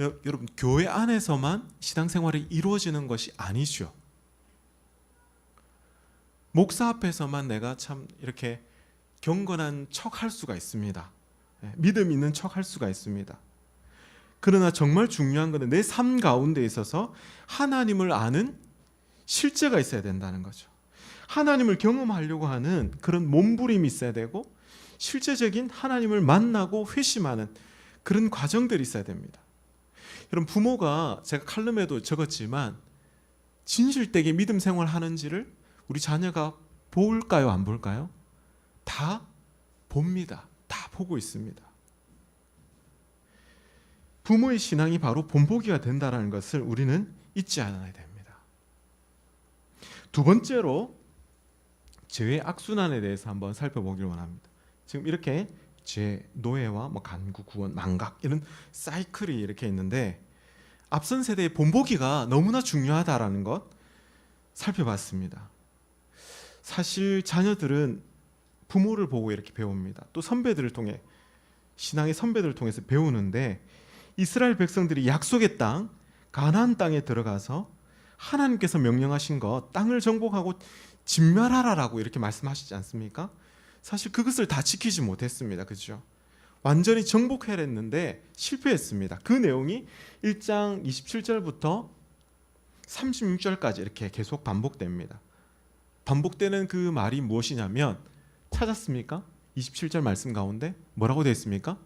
여러분, 교회 안에서만 신앙생활이 이루어지는 것이 아니죠. 목사 앞에서만 내가 참 이렇게 경건한 척 할 수가 있습니다. 믿음 있는 척 할 수가 있습니다. 그러나 정말 중요한 것은 내 삶 가운데 있어서 하나님을 아는 실제가 있어야 된다는 거죠. 하나님을 경험하려고 하는 그런 몸부림이 있어야 되고, 실제적인 하나님을 만나고 회심하는 그런 과정들이 있어야 됩니다. 여러분, 부모가, 제가 칼럼에도 적었지만, 진실되게 믿음 생활하는지를 우리 자녀가 볼까요, 안 볼까요? 다 봅니다. 다 보고 있습니다. 부모의 신앙이 바로 본보기가 된다는 것을 우리는 잊지 않아야 됩니다. 두 번째로, 죄의 악순환에 대해서 한번 살펴보기를 원합니다. 지금 이렇게 죄, 노예와 간구, 구원, 망각, 이런 사이클이 이렇게 있는데, 앞선 세대의 본보기가 너무나 중요하다라는 것 살펴봤습니다. 사실 자녀들은 부모를 보고 이렇게 배웁니다. 또 선배들을 통해, 신앙의 선배들을 통해서 배우는데, 이스라엘 백성들이 약속의 땅, 가나안 땅에 들어가서 하나님께서 명령하신 것, 땅을 정복하고 진멸하라라고 이렇게 말씀하시지 않습니까? 사실 그것을 다 지키지 못했습니다. 그렇죠? 완전히 정복해야 했는데 실패했습니다. 그 내용이 1장 27절부터 36절까지 이렇게 계속 반복됩니다. 반복되는 그 말이 무엇이냐면, 찾았습니까? 27절 말씀 가운데 뭐라고 되어 있습니까?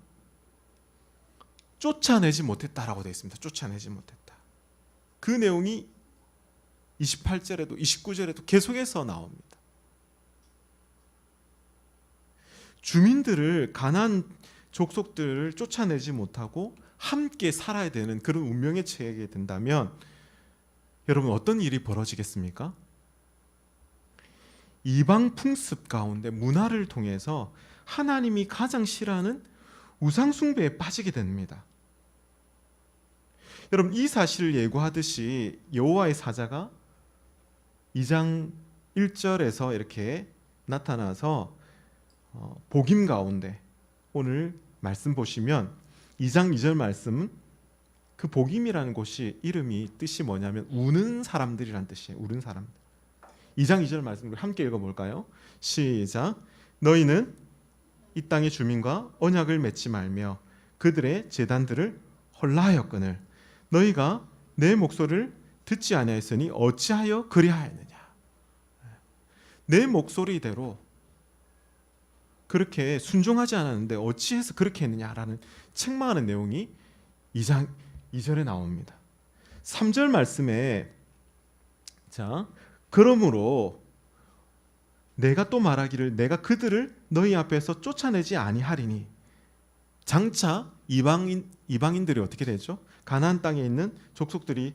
쫓아내지 못했다라고 되어 있습니다. 쫓아내지 못했다. 그 내용이 28절에도 29절에도 계속해서 나옵니다. 주민들을, 가나안 족속들을 쫓아내지 못하고 함께 살아야 되는 그런 운명에 처하게 된다면 여러분, 어떤 일이 벌어지겠습니까? 이방 풍습 가운데, 문화를 통해서 하나님이 가장 싫어하는 우상 숭배에 빠지게 됩니다. 여러분, 이 사실을 예고하듯이 여호와의 사자가 2장 1절에서 이렇게 나타나서 복임 가운데, 오늘 말씀 보시면 2장 2절 말씀은 그 복임이라는 곳이 이름이, 뜻이 뭐냐면 우는 사람들이란 뜻이에요. 우는 사람들. 2장 2절 말씀을 함께 읽어볼까요? 시작. 너희는 이 땅의 주민과 언약을 맺지 말며 그들의 제단들을 헐라하였거늘 너희가 내 목소리를 듣지 아니하였으니 어찌하여 그리하였느냐. 내 목소리대로 그렇게 순종하지 않았는데 어찌해서 그렇게 했느냐라는 책망하는 내용이 2장 2절에 나옵니다. 3절 말씀에, 그러므로 내가 또 말하기를 내가 그들을 너희 앞에서 쫓아내지 아니하리니, 장차 이방인들이 어떻게 되죠? 가나안 땅에 있는 족속들이,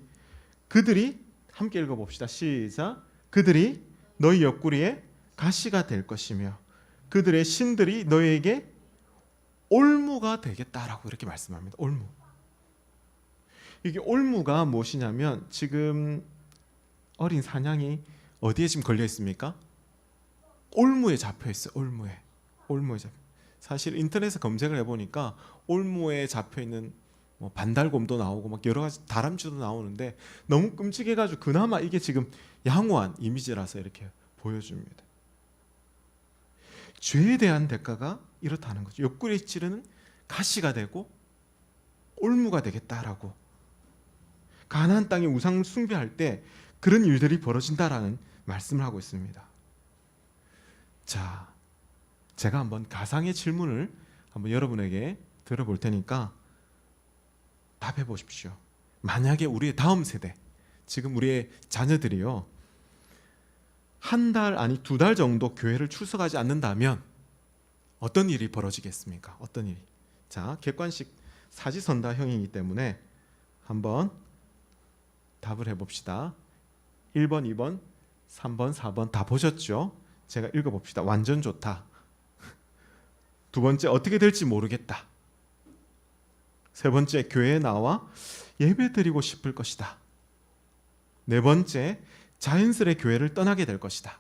그들이 함께 읽어봅시다. 시작. 그들이 너희 옆구리에 가시가 될 것이며 그들의 신들이 너희에게 올무가 되겠다라고 이렇게 말씀합니다. 올무. 이게 올무가 무엇이냐면, 지금 어린 사냥이 어디에 지금 걸려 있습니까? 올무에 잡혀 있어요. 올무에 잡혀. 사실 인터넷에 검색을 해보니까 올무에 잡혀 있는 뭐 반달곰도 나오고 막 여러 가지 다람쥐도 나오는데 너무 끔찍해가지고 그나마 이게 지금 양호한 이미지라서 이렇게 보여줍니다. 죄에 대한 대가가 이렇다는 거죠. 옆구리에 찌르는 가시가 되고 올무가 되겠다라고. 가나안 땅에 우상 숭배할 때 그런 일들이 벌어진다라는 말씀을 하고 있습니다. 자, 제가 한번 가상의 질문을 한번 여러분에게 들어볼 테니까 답해 보십시오. 만약에 우리의 다음 세대, 지금 우리의 자녀들이요, 한 달 아니 2달 정도 교회를 출석하지 않는다면 어떤 일이 벌어지겠습니까? 어떤 일이? 자, 객관식 사지선다형이기 때문에 한번 답을 해봅시다. 1번, 2번, 3번, 4번 다 보셨죠? 제가 읽어봅시다. 완전 좋다. 두 번째, 어떻게 될지 모르겠다. 세 번째, 교회에 나와 예배 드리고 싶을 것이다. 네 번째, 자연스레 교회를 떠나게 될 것이다.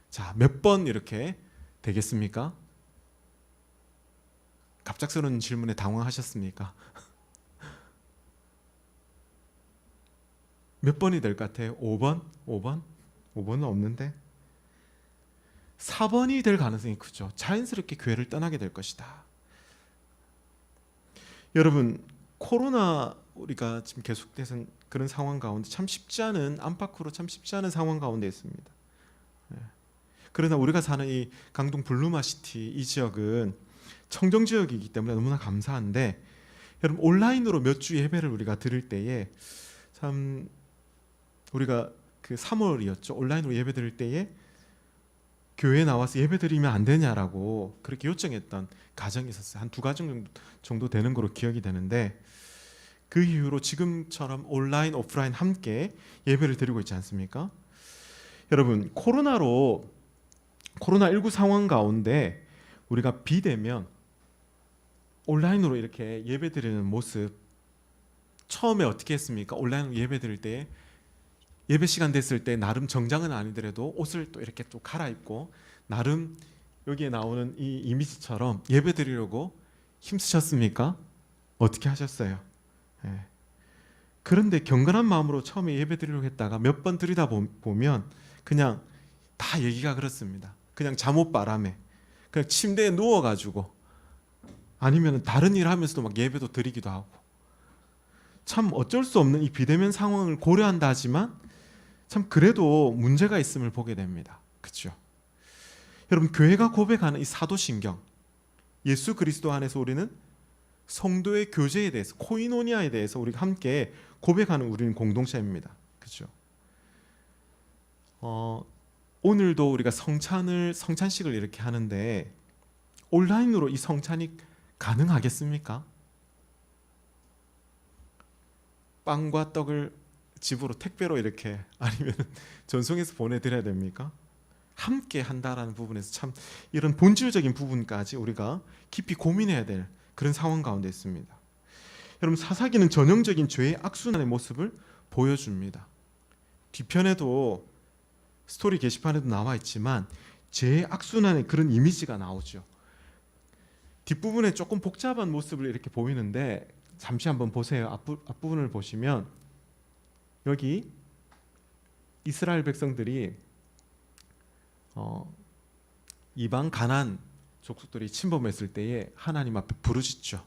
자, 몇 번 이렇게 되겠습니까? 갑작스러운 질문에 당황하셨습니까? 몇 번이 될 것 같아요? 5번? 5번? 5번은 없는데 4번이 될 가능성이 크죠. 자연스럽게 교회를 떠나게 될 것이다. 여러분, 코로나 우리가 지금 계속돼서 그런 상황 가운데 참 쉽지 않은, 안팎으로 참 쉽지 않은 상황 가운데 있습니다. 그러나 우리가 사는 이 강동 블루마시티 이 지역은 청정 지역이기 때문에 너무나 감사한데, 여러분 온라인으로 몇 주 예배를 우리가 드릴 때에 참 우리가 그 3월이었죠. 온라인으로 예배 드릴 때에 교회에 나와서 예배 드리면 안 되냐라고 그렇게 요청했던 가정이 있었어요. 한 2가정 정도 되는 거로 기억이 되는데, 그 이후로 지금처럼 온라인, 오프라인 함께 예배를 드리고 있지 않습니까? 여러분, 코로나19 상황 가운데 우리가 비대면 온라인으로 이렇게 예배 드리는 모습, 처음에 어떻게 했습니까? 온라인으로 예배 드릴 때 예배 시간 됐을 때 나름 정장은 아니더라도 옷을 또 이렇게 또 갈아입고 나름 여기에 나오는 이 이미지처럼 예배 드리려고 힘쓰셨습니까? 어떻게 하셨어요? 예. 그런데 경건한 마음으로 처음에 예배 드리려고 했다가 몇 번 드리다 보면 그냥 다 얘기가 그렇습니다. 그냥 잠옷 바람에 그냥 침대에 누워가지고 아니면 다른 일 하면서도 막 예배도 드리기도 하고, 참 어쩔 수 없는 이 비대면 상황을 고려한다 하지만 참 그래도 문제가 있음을 보게 됩니다. 그렇죠? 여러분, 교회가 고백하는 이 사도신경, 예수 그리스도 안에서 우리는 성도의 교제에 대해서, 코이노니아에 대해서 우리가 함께 고백하는 우리는 공동체입니다. 그렇죠? 오늘도 우리가 성찬식을 이렇게 하는데 온라인으로 이 성찬이 가능하겠습니까? 빵과 떡을 집으로 택배로 이렇게, 아니면 전송해서 보내드려야 됩니까? 함께 한다라는 부분에서 참 이런 본질적인 부분까지 우리가 깊이 고민해야 될 그런 상황 가운데 있습니다. 여러분, 사사기는 전형적인 죄의 악순환의 모습을 보여줍니다. 뒤편에도 스토리 게시판에도 나와 있지만 죄의 악순환의 그런 이미지가 나오죠. 뒷부분에 조금 복잡한 모습을 이렇게 보이는데 잠시 한번 보세요. 앞부분을 보시면 여기 이스라엘 백성들이 이방 가나안 족속들이 침범했을 때에 하나님 앞에 부르짖죠.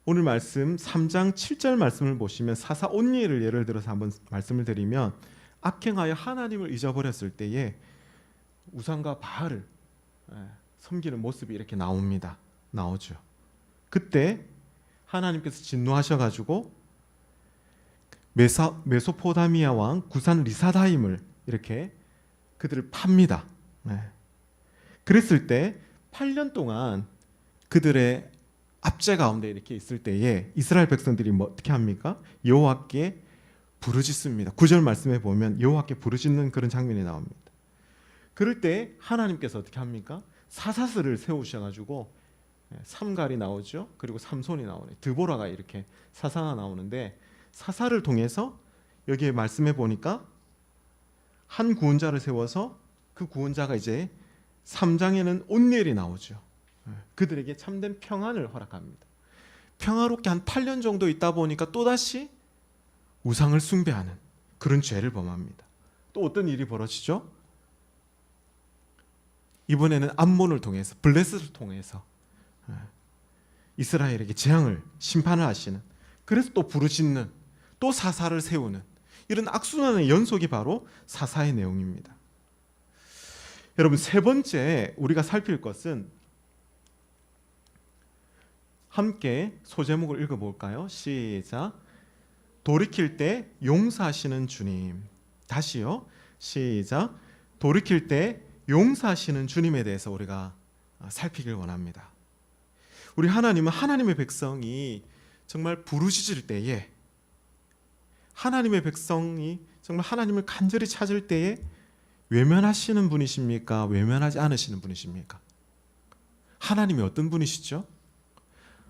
오늘 말씀 3장 7절 말씀을 보시면 사사 온니엘을 예를 들어서 한번 말씀을 드리면, 악행하여 하나님을 잊어버렸을 때에 우상과 바알을 섬기는 모습이 이렇게 나오죠. 그때 하나님께서 진노하셔가지고 메소포타미아 왕 구산 리사다임을 이렇게 그들을 팝니다. 그랬을 때 8년 동안 그들의 압제 가운데 이렇게 있을 때에 이스라엘 백성들이 어떻게 합니까? 여호와께 부르짖습니다. 9절 말씀에 보면 여호와께 부르짖는 그런 장면이 나옵니다. 그럴 때 하나님께서 어떻게 합니까? 사사슬을 세우셔가지고 삼갈이 나오죠. 그리고 삼손이 나오네. 드보라가 이렇게 사사가 나오는데, 사사를 통해서 여기에 말씀해 보니까 한 구원자를 세워서 그 구원자가 이제 3장에는 온니엘이 나오죠. 그들에게 참된 평안을 허락합니다. 평화롭게 한 8년 정도 있다 보니까 또다시 우상을 숭배하는 그런 죄를 범합니다. 또 어떤 일이 벌어지죠? 이번에는 암몬을 통해서, 블레셋을 통해서 이스라엘에게 재앙을, 심판을 하시는, 그래서 또 부르짖는, 또 사사를 세우는 이런 악순환의 연속이 바로 사사의 내용입니다. 여러분, 세 번째 우리가 살필 것은, 함께 소제목을 읽어볼까요? 시작. 돌이킬 때 용서하시는 주님. 다시요. 시작. 돌이킬 때 용서하시는 주님에 대해서 우리가 살피길 원합니다. 우리 하나님은 하나님의 백성이 정말 부르짖을 때에, 하나님의 백성이 정말 하나님을 간절히 찾을 때에 외면하시는 분이십니까? 외면하지 않으시는 분이십니까? 하나님이 어떤 분이시죠?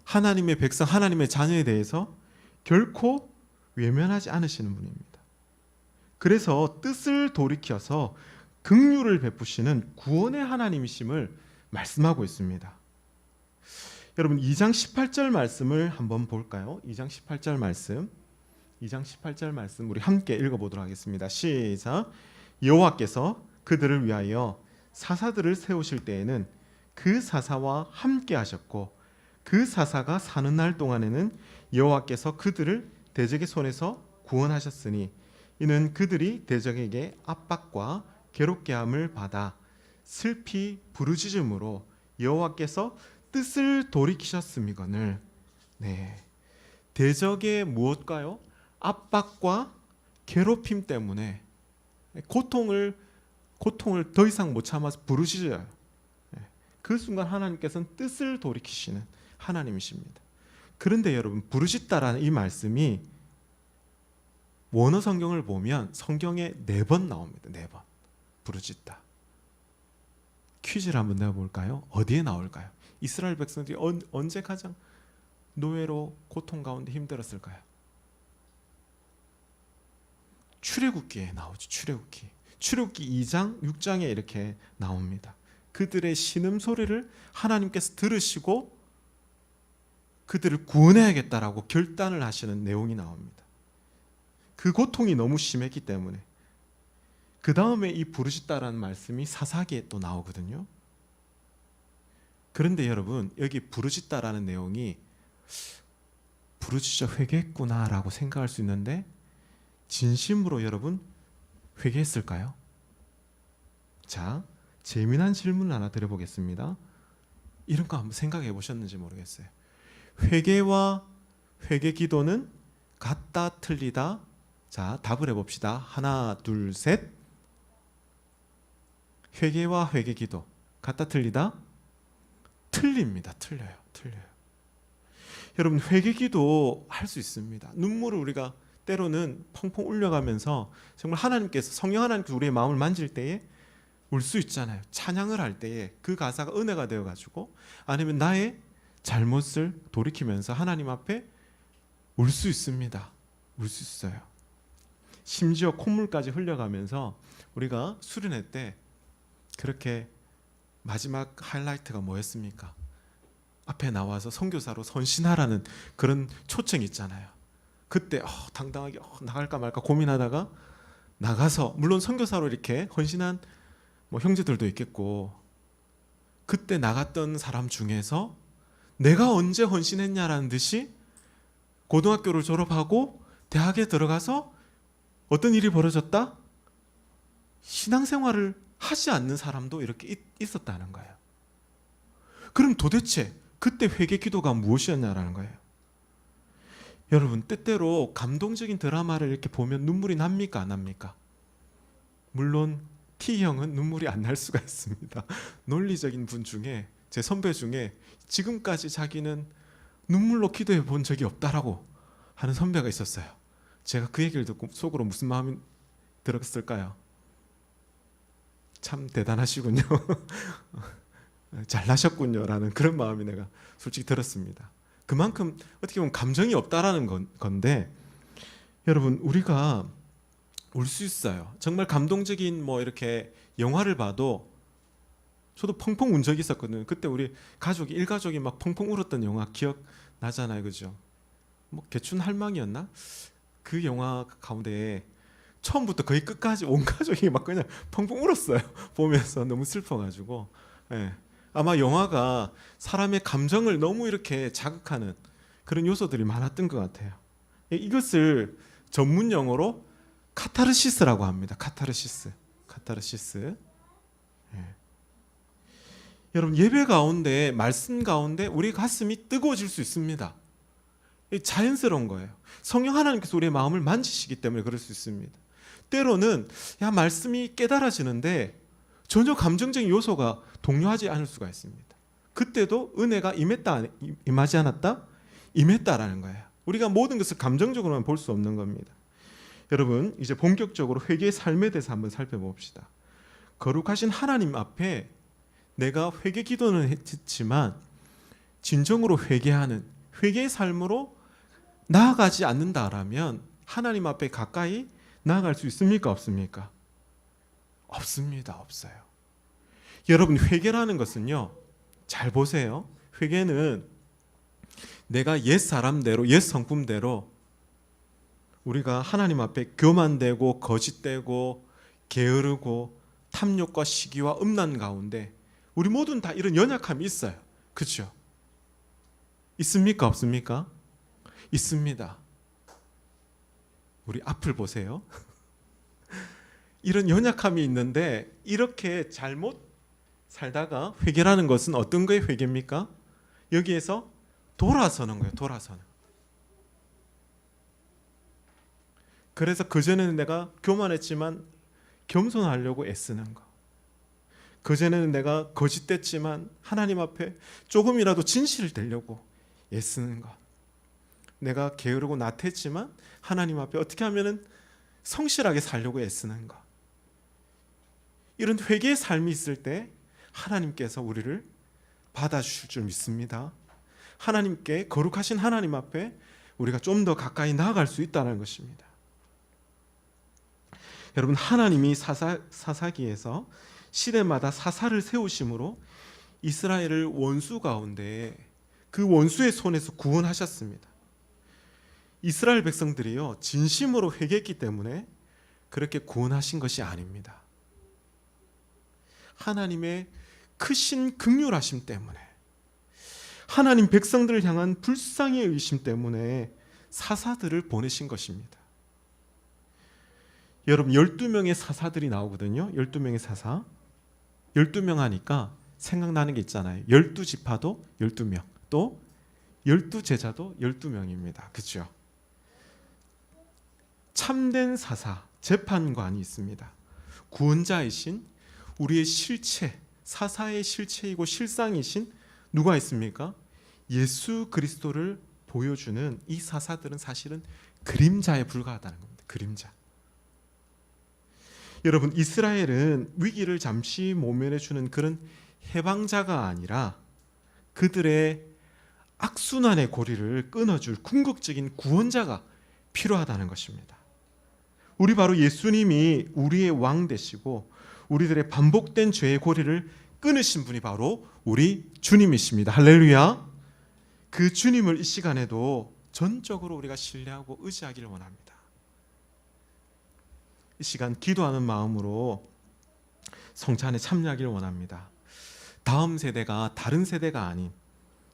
하나님의 백성, 하나님의 자녀에 대해서 결코 외면하지 않으시는 분입니다. 그래서 뜻을 돌이켜서 긍휼을 베푸시는 구원의 하나님이심을 말씀하고 있습니다. 여러분, 2장 18절 말씀을 한번 볼까요? 2장 18절 말씀. 2장 18절 말씀 우리 함께 읽어보도록 하겠습니다. 시작. 여호와께서 그들을 위하여 사사들을 세우실 때에는 그 사사와 함께 하셨고, 그 사사가 사는 날 동안에는 여호와께서 그들을 대적의 손에서 구원하셨으니, 이는 그들이 대적에게 압박과 괴롭게 함을 받아 슬피 부르짖음으로 여호와께서 뜻을 돌이키셨음이거늘. 네, 대적의 무엇과요? 압박과 괴롭힘 때문에 고통을 더 이상 못 참아서 부르짖어요. 그 순간 하나님께서는 뜻을 돌이키시는 하나님이십니다. 그런데 여러분, 부르짖다라는 이 말씀이 원어 성경을 보면 성경에 4번 나옵니다. 4번. 부르짖다. 퀴즈를 한번 내볼까요? 어디에 나올까요? 이스라엘 백성들이 언제 가장 노예로 고통 가운데 힘들었을까요? 출애굽기에 나오죠. 출애굽기 2장, 6장에 이렇게 나옵니다. 그들의 신음소리를 하나님께서 들으시고 그들을 구원해야겠다라고 결단을 하시는 내용이 나옵니다. 그 고통이 너무 심했기 때문에. 그 다음에 이 부르짖다라는 말씀이 사사기에 또 나오거든요. 그런데 여러분, 여기 부르짖다라는 내용이 부르짖어 회개했구나라고 생각할 수 있는데, 진심으로 여러분 회개했을까요? 자, 재미난 질문을 하나 드려보겠습니다. 이런 거 한번 생각해 보셨는지 모르겠어요. 회개와 회개 기도는 같다 틀리다? 자, 답을 해봅시다. 하나, 둘, 셋. 회개와 회개 기도 같다 틀리다? 틀립니다. 틀려요. 여러분, 회개 기도 할 수 있습니다. 눈물을 우리가 때로는 펑펑 울려가면서 정말 하나님께서, 성령 하나님께서 우리의 마음을 만질 때에 울 수 있잖아요. 찬양을 할 때에 그 가사가 은혜가 되어가지고, 아니면 나의 잘못을 돌이키면서 하나님 앞에 울 수 있습니다. 울 수 있어요. 심지어 콧물까지 흘려가면서 우리가 수련회 때 그렇게 마지막 하이라이트가 뭐였습니까? 앞에 나와서 선교사로 헌신하라는 그런 초청이 있잖아요. 그때 당당하게 나갈까 말까 고민하다가 나가서, 물론 선교사로 이렇게 헌신한 형제들도 있겠고, 그때 나갔던 사람 중에서 내가 언제 헌신했냐라는 듯이 고등학교를 졸업하고 대학에 들어가서 어떤 일이 벌어졌다? 신앙생활을 하지 않는 사람도 이렇게 있었다는 거예요. 그럼 도대체 그때 회개 기도가 무엇이었냐라는 거예요. 여러분, 때때로 감동적인 드라마를 이렇게 보면 눈물이 납니까? 안 납니까? 물론 T형은 눈물이 안 날 수가 있습니다. 논리적인 분 중에, 제 선배 중에 지금까지 자기는 눈물로 기도해 본 적이 없다라고 하는 선배가 있었어요. 제가 그 얘기를 듣고 속으로 무슨 마음이 들었을까요? 참 대단하시군요. 잘나셨군요 라는 그런 마음이 내가 솔직히 들었습니다. 그만큼 어떻게 보면 감정이 없다라는 건데, 여러분, 우리가 울 수 있어요. 정말 감동적인 이렇게 영화를 봐도, 저도 펑펑 운 적이 있었거든요. 그때 우리 가족이, 일가족이 막 펑펑 울었던 영화 기억 나잖아요, 그죠? 뭐 개춘 할망이었나? 그 영화 가운데 처음부터 거의 끝까지 온 가족이 막 그냥 펑펑 울었어요. 보면서 너무 슬퍼가지고. 예. 아마 영화가 사람의 감정을 너무 이렇게 자극하는 그런 요소들이 많았던 것 같아요. 이것을 전문 용어로 카타르시스라고 합니다. 카타르시스. 예. 여러분, 예배 가운데, 말씀 가운데 우리 가슴이 뜨거워질 수 있습니다. 자연스러운 거예요. 성령 하나님께서 우리의 마음을 만지시기 때문에 그럴 수 있습니다. 때로는 말씀이 깨달아지는데 전혀 감정적인 요소가 동요하지 않을 수가 있습니다. 그때도 은혜가 임하지 않았다? 임했다라는 거예요. 우리가 모든 것을 감정적으로만 볼 수 없는 겁니다. 여러분, 이제 본격적으로 회개의 삶에 대해서 한번 살펴봅시다. 거룩하신 하나님 앞에 내가 회개 기도는 했지만 진정으로 회개하는 회개의 삶으로 나아가지 않는다라면 하나님 앞에 가까이 나아갈 수 있습니까? 없습니까? 없습니다. 없어요. 여러분, 회개라는 것은요, 잘 보세요. 회개는 내가 옛 사람대로, 옛 성품대로 우리가 하나님 앞에 교만되고 거짓되고 게으르고 탐욕과 시기와 음란 가운데 우리 모두는 다 이런 연약함이 있어요. 그렇죠? 있습니까? 없습니까? 있습니다. 우리 앞을 보세요. 이런 연약함이 있는데 이렇게 잘못 살다가 회개라는 것은 어떤 거의 회개입니까? 여기에서 돌아서는 거예요. 돌아서는. 그래서 그전에는 내가 교만했지만 겸손하려고 애쓰는 거. 그전에는 내가 거짓됐지만 하나님 앞에 조금이라도 진실을 되려고 애쓰는 것. 내가 게으르고 나태했지만 하나님 앞에 어떻게 하면 성실하게 살려고 애쓰는 것. 이런 회개의 삶이 있을 때 하나님께서 우리를 받아주실 줄 믿습니다. 하나님께, 거룩하신 하나님 앞에 우리가 좀 더 가까이 나아갈 수 있다는 것입니다. 여러분, 하나님이 사사기에서 시대마다 사사를 세우심으로 이스라엘을 원수 가운데 그 원수의 손에서 구원하셨습니다. 이스라엘 백성들이요, 진심으로 회개했기 때문에 그렇게 구원하신 것이 아닙니다. 하나님의 크신 긍휼하심 때문에, 하나님 백성들을 향한 불쌍의 의심 때문에 사사들을 보내신 것입니다. 여러분, 12명의 사사들이 나오거든요. 12명의 사사. 12명 하니까 생각나는 게 있잖아요. 12지파도 12명, 또 12제자도 12명입니다. 그렇죠? 참된 사사, 재판관이 있습니다. 구원자이신 우리의 실체, 사사의 실체이고 실상이신 누가 있습니까? 예수 그리스도를 보여주는 이 사사들은 사실은 그림자에 불과하다는 겁니다. 그림자. 여러분, 이스라엘은 위기를 잠시 모면해주는 그런 해방자가 아니라 그들의 악순환의 고리를 끊어줄 궁극적인 구원자가 필요하다는 것입니다. 우리 바로 예수님이 우리의 왕 되시고 우리들의 반복된 죄의 고리를 끊으신 분이 바로 우리 주님이십니다. 할렐루야. 그 주님을 이 시간에도 전적으로 우리가 신뢰하고 의지하기를 원합니다. 이 시간 기도하는 마음으로 성찬에 참여하기를 원합니다. 다음 세대가 다른 세대가 아닌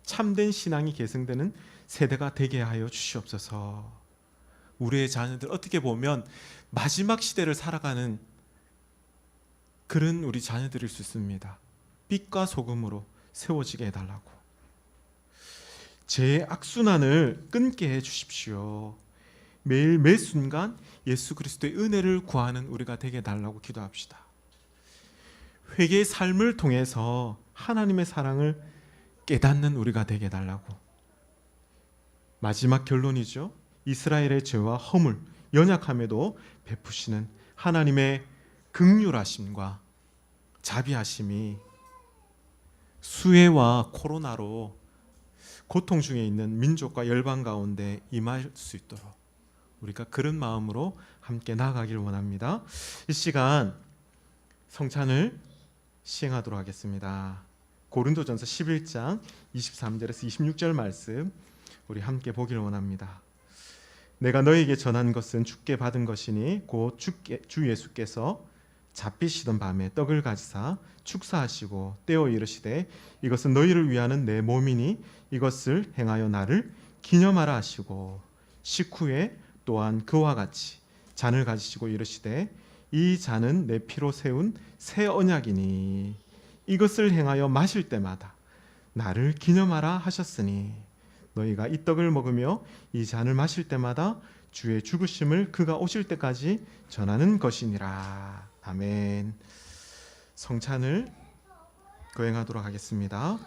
참된 신앙이 계승되는 세대가 되게 하여 주시옵소서. 우리의 자녀들, 어떻게 보면 마지막 시대를 살아가는 그런 우리 자녀들일 수 있습니다. 빛과 소금으로 세워지게 해달라고. 제 악순환을 끊게 해주십시오. 매일 매 순간 예수 그리스도의 은혜를 구하는 우리가 되게 해달라고 기도합시다. 회개의 삶을 통해서 하나님의 사랑을 깨닫는 우리가 되게 해달라고. 마지막 결론이죠. 이스라엘의 죄와 허물, 연약함에도 베푸시는 하나님의 긍휼하심과 자비하심이 수해와 코로나로 고통 중에 있는 민족과 열방 가운데 임할 수 있도록 우리가 그런 마음으로 함께 나아가길 원합니다. 이 시간 성찬을 시행하도록 하겠습니다. 고린도전서 11장 23절에서 26절 말씀 우리 함께 보기를 원합니다. 내가 너에게 전한 것은 주께 받은 것이니 곧 주 예수께서 잡히시던 밤에 떡을 가지사 축사하시고 떼어 이르시되 이것은 너희를 위하는 내 몸이니 이것을 행하여 나를 기념하라 하시고 식후에 또한 그와 같이 잔을 가지시고 이르시되 이 잔은 내 피로 세운 새 언약이니 이것을 행하여 마실 때마다 나를 기념하라 하셨으니 너희가 이 떡을 먹으며 이 잔을 마실 때마다 주의 죽으심을 그가 오실 때까지 전하는 것이니라. 아멘. 성찬을 거행하도록 하겠습니다.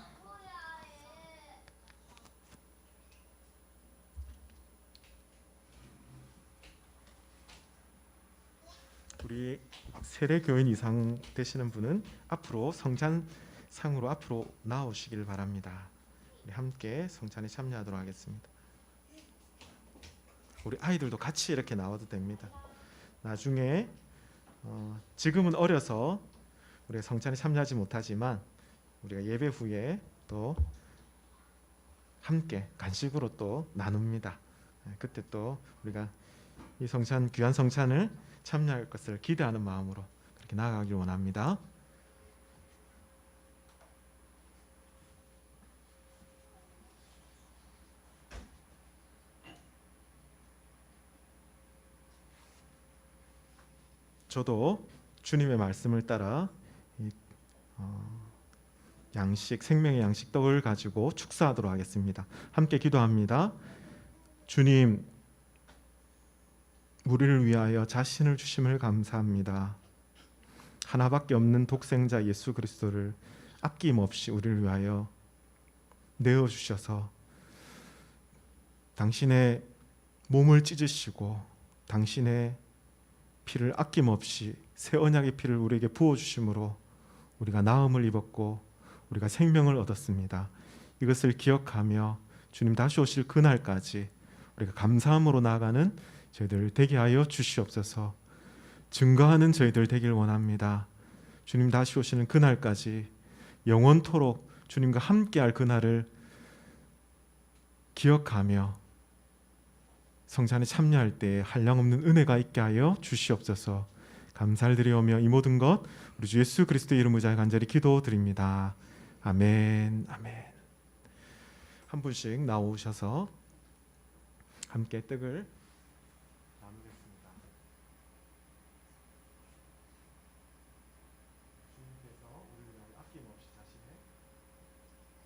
우리 세례 교인 이상 되시는 분은 앞으로 성찬상으로 앞으로 나오시길 바랍니다. 우리 함께 성찬에 참여하도록 하겠습니다. 우리 아이들도 같이 이렇게 나와도 됩니다. 나중에 지금은 어려서 우리가 성찬에 참여하지 못하지만 우리가 예배 후에 또 함께 간식으로 또 나눕니다. 그때 또 우리가 이 성찬, 귀한 성찬을 참여할 것을 기대하는 마음으로 그렇게 나아가길 원합니다. 저도 주님의 말씀을 따라 양식, 생명의 양식 떡을 가지고 축사하도록 하겠습니다. 함께 기도합니다. 주님, 우리를 위하여 자신을 주심을 감사합니다. 하나밖에 없는 독생자 예수 그리스도를 아낌없이 우리를 위하여 내어주셔서 당신의 몸을 찢으시고 당신의 피를 아낌없이 새 언약의 피를 우리에게 부어주심으로 우리가 나음을 입었고 우리가 생명을 얻었습니다. 이것을 기억하며 주님 다시 오실 그날까지 우리가 감사함으로 나아가는 저희들 되게 하여 주시옵소서. 증거하는 저희들 되길 원합니다. 주님 다시 오시는 그날까지 영원토록 주님과 함께할 그날을 기억하며 성찬에 참여할 때 한량없는 은혜가 있게 하여 주시옵소서. 감사를 드리오며 이 모든 것 우리 주 예수 그리스도의 이름으로 간절히 기도드립니다. 아멘. 아멘. 한 분씩 나오셔서 함께 떡을 나누겠습니다. 주님께서 우리를 위하여 아낌없이 자신의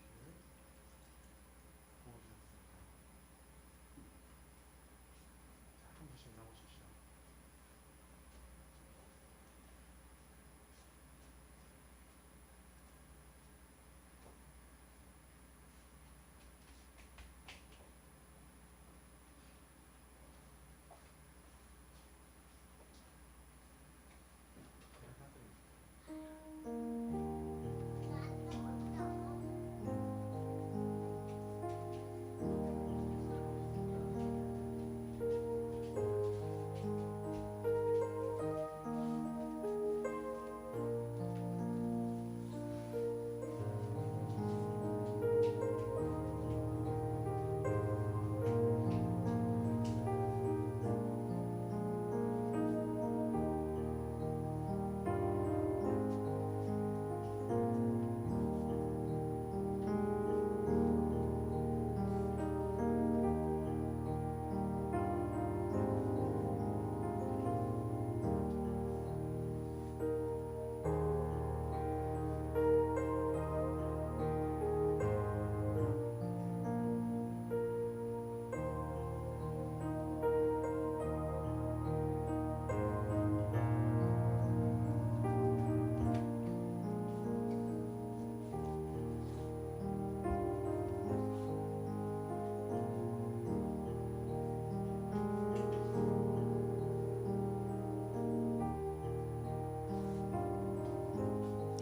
피를 부어주셨습니다. 한 분씩 나오십시오.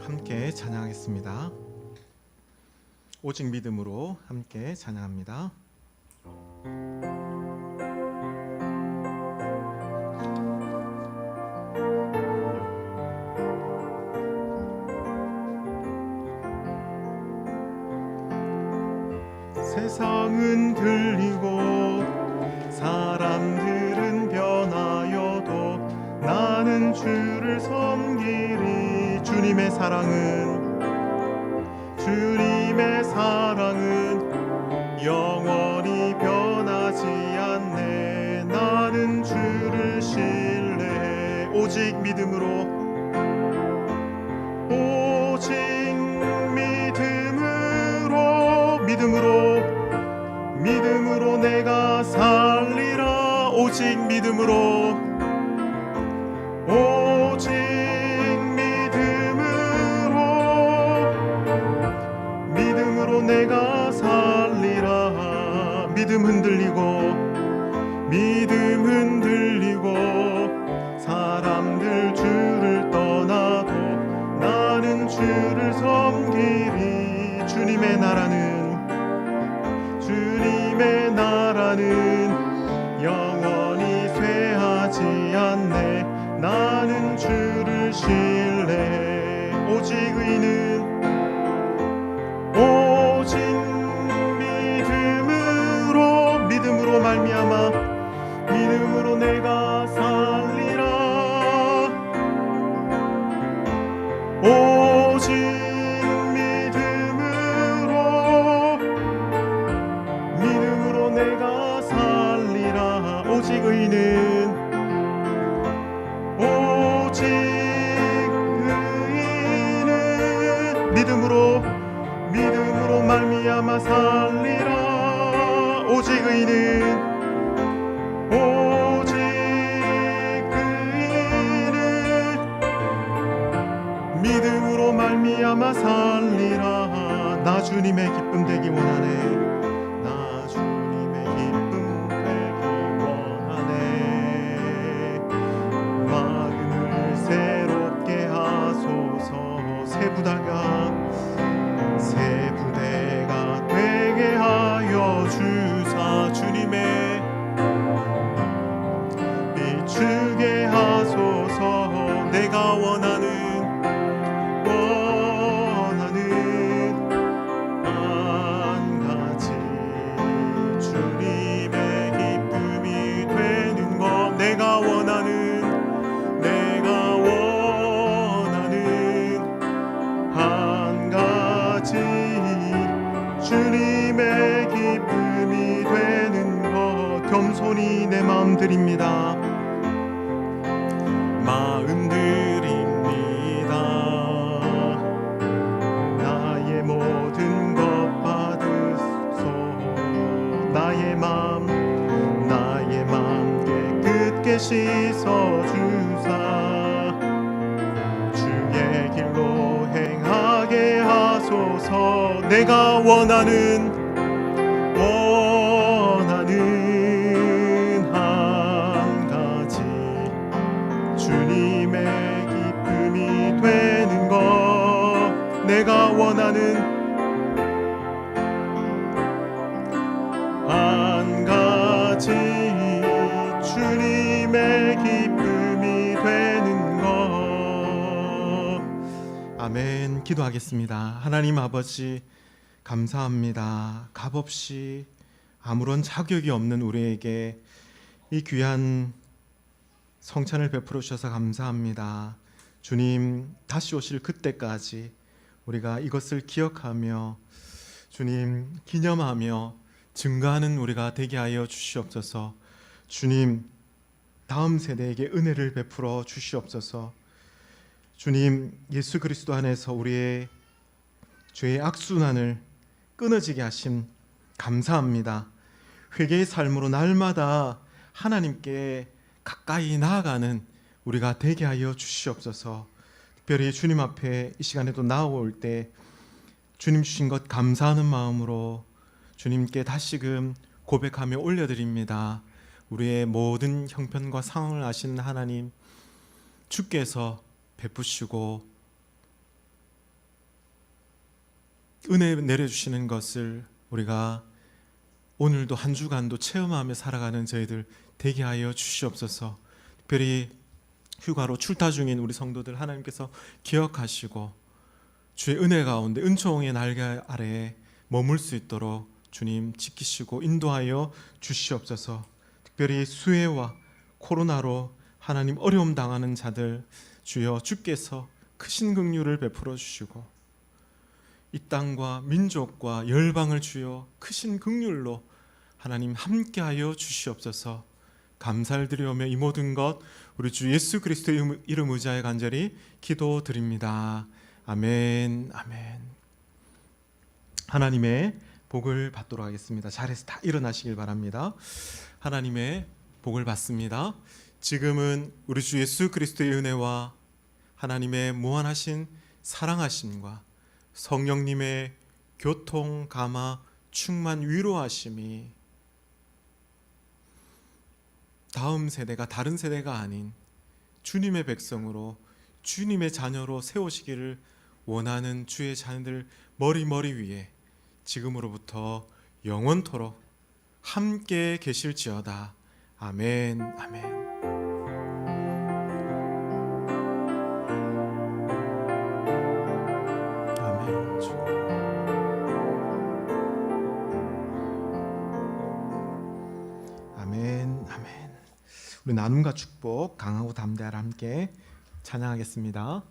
함께 찬양하겠습니다. 오직 믿음으로 함께 찬양합니다. 세상은 흔들리고 사람들은 변하여도 나는 주를 섬기리. 주님의 사랑은 영원히 변하지 않네. 나는 주를 신뢰해. 오직 믿음으로 내가 살리라. 오직 믿음으로 내가 살리라. 믿음 흔들리고 사람들 주를 떠나도 나는 주를 섬기리. 주님의 나라는 영원히 쇠하지 않네. 나는 주를 신뢰해. 오직 믿음으로 말미암아 믿음으로 내가 살리라. 오직 믿음으로 내가 살리라. 오직 의인은 믿음으로 말미암아 살리라. 오직 의인은 믿음으로 말미암아 살리라. 나 주님의 기쁨 되기 원하네. 나 주님의 기쁨 되기 원하네. 마음을 새롭게 하소서. 새 부대가 되게 하여 주사. 주님의 비추게 하소서. 내가 원하는 한 가지 주님의 기쁨이 되는 것. 내가 원하는 한 가지 주님의 기쁨이 되는 것. 겸손히 내 마음 드립니다. 나의 모든 것 받으소. 나의 맘 깨끗게 씻어 주사. 주의 길로 행하게 하소서. 내가 원하는 한 가지 주님의 기쁨이 되는 것. 내가 원하는 한 가지 주님의 기쁨이 되는 것. 아멘. 기도하겠습니다. 하나님 아버지, 감사합니다. 값없이 아무런 자격이 없는 우리에게 이 귀한 성찬을 베풀어 주셔서 감사합니다. 주님, 다시 오실 그때까지 우리가 이것을 기억하며 주님 기념하며 증거하는 우리가 되게 하여 주시옵소서. 주님, 다음 세대에게 은혜를 베풀어 주시옵소서. 주님, 예수 그리스도 안에서 우리의 죄의 악순환을 끊어지게 하심 감사합니다. 회개의 삶으로 날마다 하나님께 가까이 나아가는 우리가 되게 하여 주시옵소서. 특별히 주님 앞에 이 시간에도 나올 때 주님 주신 것 감사하는 마음으로 주님께 다시금 고백하며 올려드립니다. 우리의 모든 형편과 상황을 아시는 하나님, 주께서 베푸시고 은혜 내려주시는 것을 우리가 오늘도 한 주간도 체험하며 살아가는 저희들 되게 하여 주시옵소서. 특별히 휴가로 출타 중인 우리 성도들 하나님께서 기억하시고 주의 은혜 가운데 은총의 날개 아래에 머물 수 있도록 주님 지키시고 인도하여 주시옵소서. 특별히 수해와 코로나로 하나님 어려움 당하는 자들 주여 주께서 크신 긍휼을 베풀어 주시고 이 땅과 민족과 열방을 주여 크신 긍휼로 하나님 함께하여 주시옵소서. 감사를 드리오며 이 모든 것 우리 주 예수 그리스도의 이름 의지하여 간절히 기도드립니다. 아멘. 아멘. 하나님의 복을 받도록 하겠습니다. 자리에서 다 일어나시길 바랍니다. 하나님의 복을 받습니다. 지금은 우리 주 예수 그리스도의 은혜와 하나님의 무한하신 사랑하심과 성령님의 교통, 감화, 충만, 위로하심이 다음 세대가 다른 세대가 아닌 주님의 백성으로 주님의 자녀로 세우시기를 원하는 주의 자녀들 머리 위에 지금으로부터 영원토록 함께 계실지어다. 아멘. 아멘. 아멘. 주. 아멘. 아멘. 우리 나눔과 축복 강하고 담대하라 함께 찬양하겠습니다.